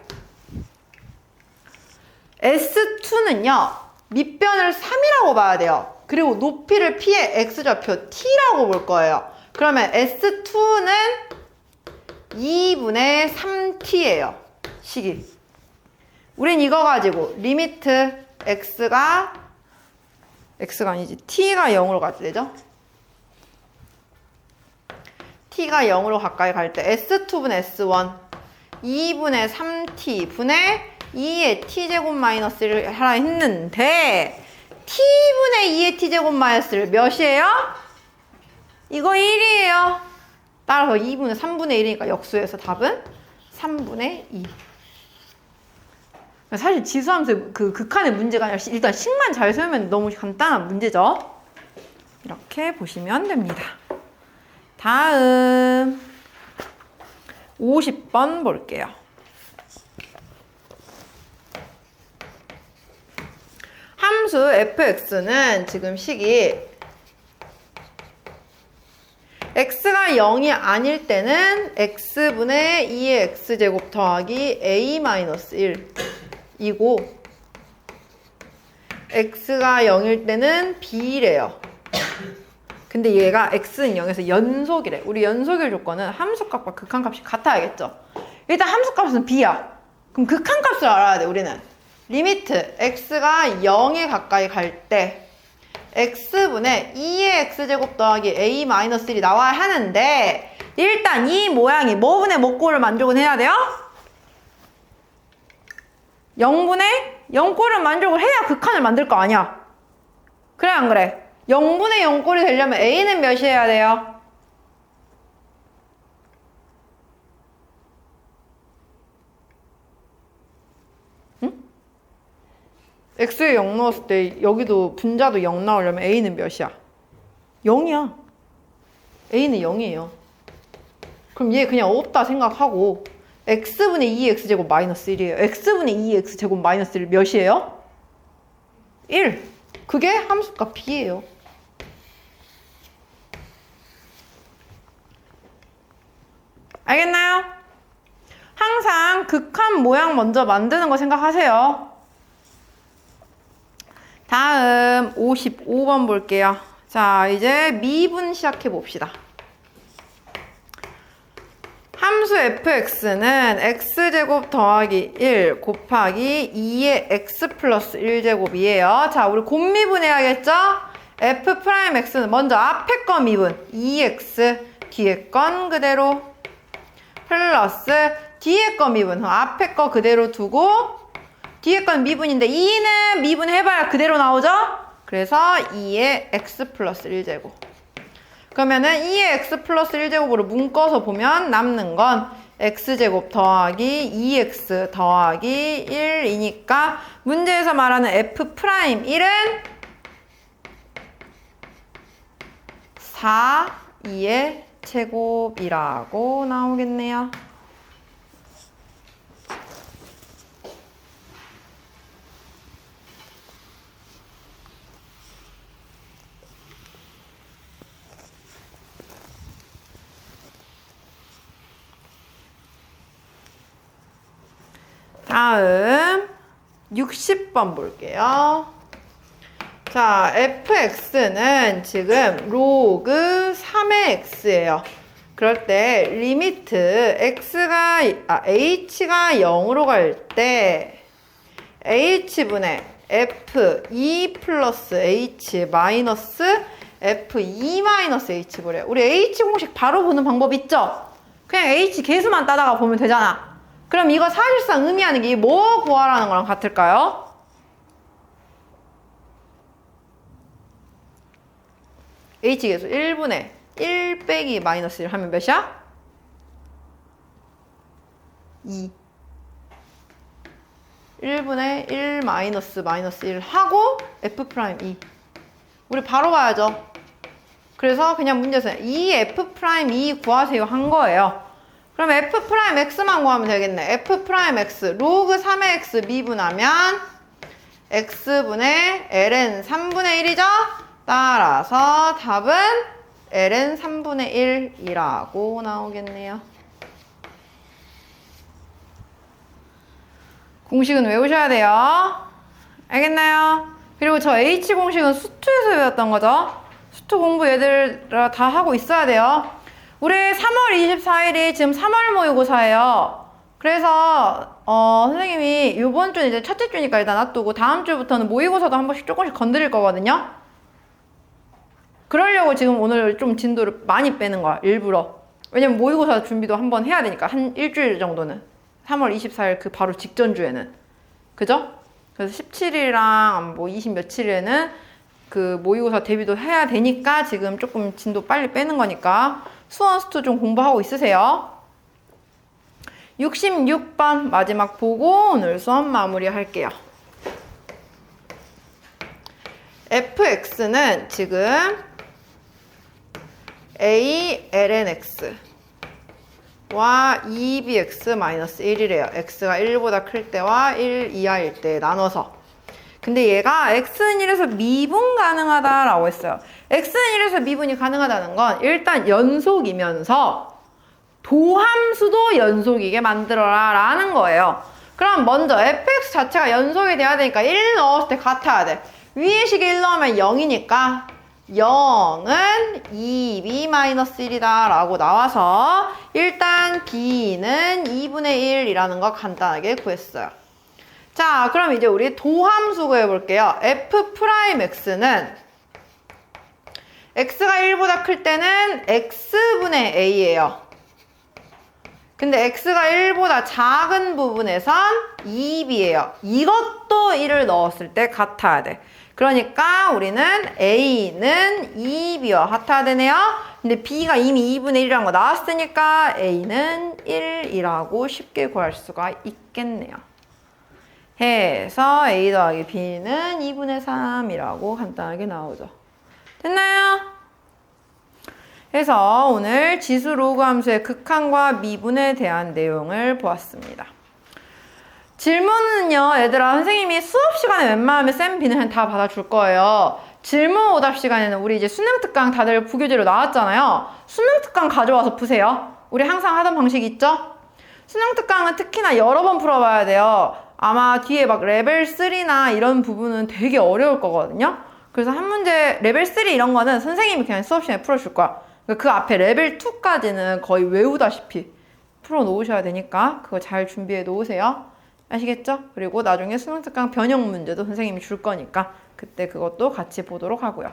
S2는요, 밑변을 3이라고 봐야 돼요. 그리고 높이를 P의 X좌표 T라고 볼 거예요. 그러면 S2는 2분의 3T예요. 식이. 우린 이거 가지고 리미트 X가 아니지. T가 0으로 가야 되죠? T가 0으로 가까이 갈 때 S2분의 S1 2분의 3T 분의 2의 T제곱 마이너스를 하라 했는데 T분의 2의 T제곱 마이너스를 몇이에요? 이거 1이에요. 따라서 2분의 3분의 1이니까 역수해서 답은 3분의 2. 사실 지수함수 그 극한의 문제가 아니라 일단 식만 잘 세우면 너무 간단한 문제죠. 이렇게 보시면 됩니다. 다음 50번 볼게요. 함수 fx는 지금 식이 x가 0이 아닐 때는 x분의 2의 x제곱 더하기 a-1 이고 x가 0일 때는 b래요. 근데 얘가 x는 0에서 연속이래. 우리 연속일 조건은 함수값과 극한값이 같아야겠죠. 일단 함수값은 b야. 그럼 극한값을 알아야 돼, 우리는. 리미트 x가 0에 가까이 갈 때 x분의 2의 x제곱 더하기 a-1이 나와야 하는데 일단 이 모양이 뭐분의 뭐꼴을 만족은 해야 돼요? 0분의 0꼴을 만족을 해야 극한을 만들 거 아니야. 그래, 안 그래? 0분의 0꼴이 되려면 a는 몇이어야 돼요? 응? x에 0 넣었을 때 여기도 분자도 0 나오려면 a는 몇이야? 0이야. a는 0이에요. 그럼 얘 그냥 없다 생각하고 x분의 2의 x제곱 마이너스 1이에요. x분의 2의 x제곱 마이너스 1 몇이에요? 1. 그게 함수값 b예요. 알겠나요? 항상 극한 모양 먼저 만드는 거 생각하세요. 다음 55번 볼게요. 자, 이제 미분 시작해 봅시다. 함수 fx는 x제곱 더하기 1 곱하기 2의 x 플러스 1제곱이에요. 자, 우리 곱미분해야겠죠? f'x는 먼저 앞에 거 미분 2x, 뒤에 건 그대로 플러스 뒤에 거 미분, 앞에 거 그대로 두고 뒤에 건 미분인데 2는 미분해봐야 그대로 나오죠? 그래서 2의 x 플러스 1제곱. 그러면은 2의 x 플러스 1제곱으로 묶어서 보면 남는 건 x제곱 더하기 2x 더하기 1이니까 문제에서 말하는 f'1은 4, 2의 제곱이라고 나오겠네요. 다음 60번 볼게요. 자, fx는 지금 로그 3의 x예요. 그럴 때 리미트 h가 0으로 갈 때 h분의 f2 플러스 h 마이너스 f2 마이너스 h 그래요. 우리 h 공식 바로 보는 방법 있죠? 그냥 h 계수만 따다가 보면 되잖아. 그럼 이거 사실상 의미하는 게 뭐 구하라는 거랑 같을까요? h 계수 1분의 1 빼기 마이너스 1 하면 몇이야? 2. 1분의 1 마이너스 1 하고 f'2. 우리 바로 봐야죠. 그래서 그냥 문제에서 이 f'2 구하세요 한 거예요. 그럼 f'x만 구하면 되겠네. f'x 로그 3의 x 미분하면 x분의 ln 3분의 1이죠? 따라서 답은 ln 3분의 1이라고 나오겠네요. 공식은 외우셔야 돼요. 알겠나요? 그리고 저 H 공식은 수투에서 배웠던 거죠. 수투 공부 얘들 다 하고 있어야 돼요. 우리 3월 24일이 지금 3월 모의고사예요. 그래서 선생님이 이번 주는 이제 첫째 주니까 일단 놔두고 다음 주부터는 모의고사도 한 번씩 조금씩 건드릴 거거든요. 그러려고 지금 오늘 좀 진도를 많이 빼는 거야, 일부러. 왜냐면 모의고사 준비도 한번 해야 되니까, 한 일주일 정도는. 3월 24일 그 바로 직전 주에는. 그죠? 그래서 17일이랑 뭐 20 며칠에는 그 모의고사 대비도 해야 되니까 지금 조금 진도 빨리 빼는 거니까 수원 수투 좀 공부하고 있으세요. 66번 마지막 보고 오늘 수업 마무리 할게요. fx는 지금 a ln x 와 2bx-1이래요. x가 1보다 클 때와 1 이하일 때 나눠서. 근데 얘가 x는 1에서 미분 가능하다라고 했어요. x는 1에서 미분이 가능하다는 건 일단 연속이면서 도함수도 연속이게 만들어라 라는 거예요. 그럼 먼저 fx 자체가 연속이 돼야 되니까 1 넣었을 때 같아야 돼. 위에 식에 1 넣으면 0이니까 0은 2b-1이다 라고 나와서 일단 b는 2분의 1이라는 거 간단하게 구했어요. 자, 그럼 이제 우리 도함수 구해볼게요. f'x는 x가 1보다 클 때는 x분의 a예요. 근데 x가 1보다 작은 부분에선 2b예요. 이것도 1을 넣었을 때 같아야 돼. 그러니까 우리는 a는 2b와 같아야 되네요. 근데 b가 이미 2분의 1이라는 거 나왔으니까 a는 1이라고 쉽게 구할 수가 있겠네요. 해서 a 더하기 b는 2분의 3이라고 간단하게 나오죠. 됐나요? 그래서 오늘 지수 로그 함수의 극한과 미분에 대한 내용을 보았습니다. 질문은요, 얘들아, 선생님이 수업 시간에 웬만하면 쌤 B는 다 받아줄 거예요. 질문 오답 시간에는 우리 이제 수능 특강 다들 부교재로 나왔잖아요. 수능 특강 가져와서 푸세요. 우리 항상 하던 방식 있죠? 수능 특강은 특히나 여러 번 풀어봐야 돼요. 아마 뒤에 막 레벨 3나 이런 부분은 되게 어려울 거거든요. 그래서 한 문제 레벨 3 이런 거는 선생님이 그냥 수업 시간에 풀어줄 거야. 그 앞에 레벨 2까지는 거의 외우다시피 풀어 놓으셔야 되니까 그거 잘 준비해 놓으세요. 아시겠죠? 그리고 나중에 수능 특강 변형 문제도 선생님이 줄 거니까 그때 그것도 같이 보도록 하고요.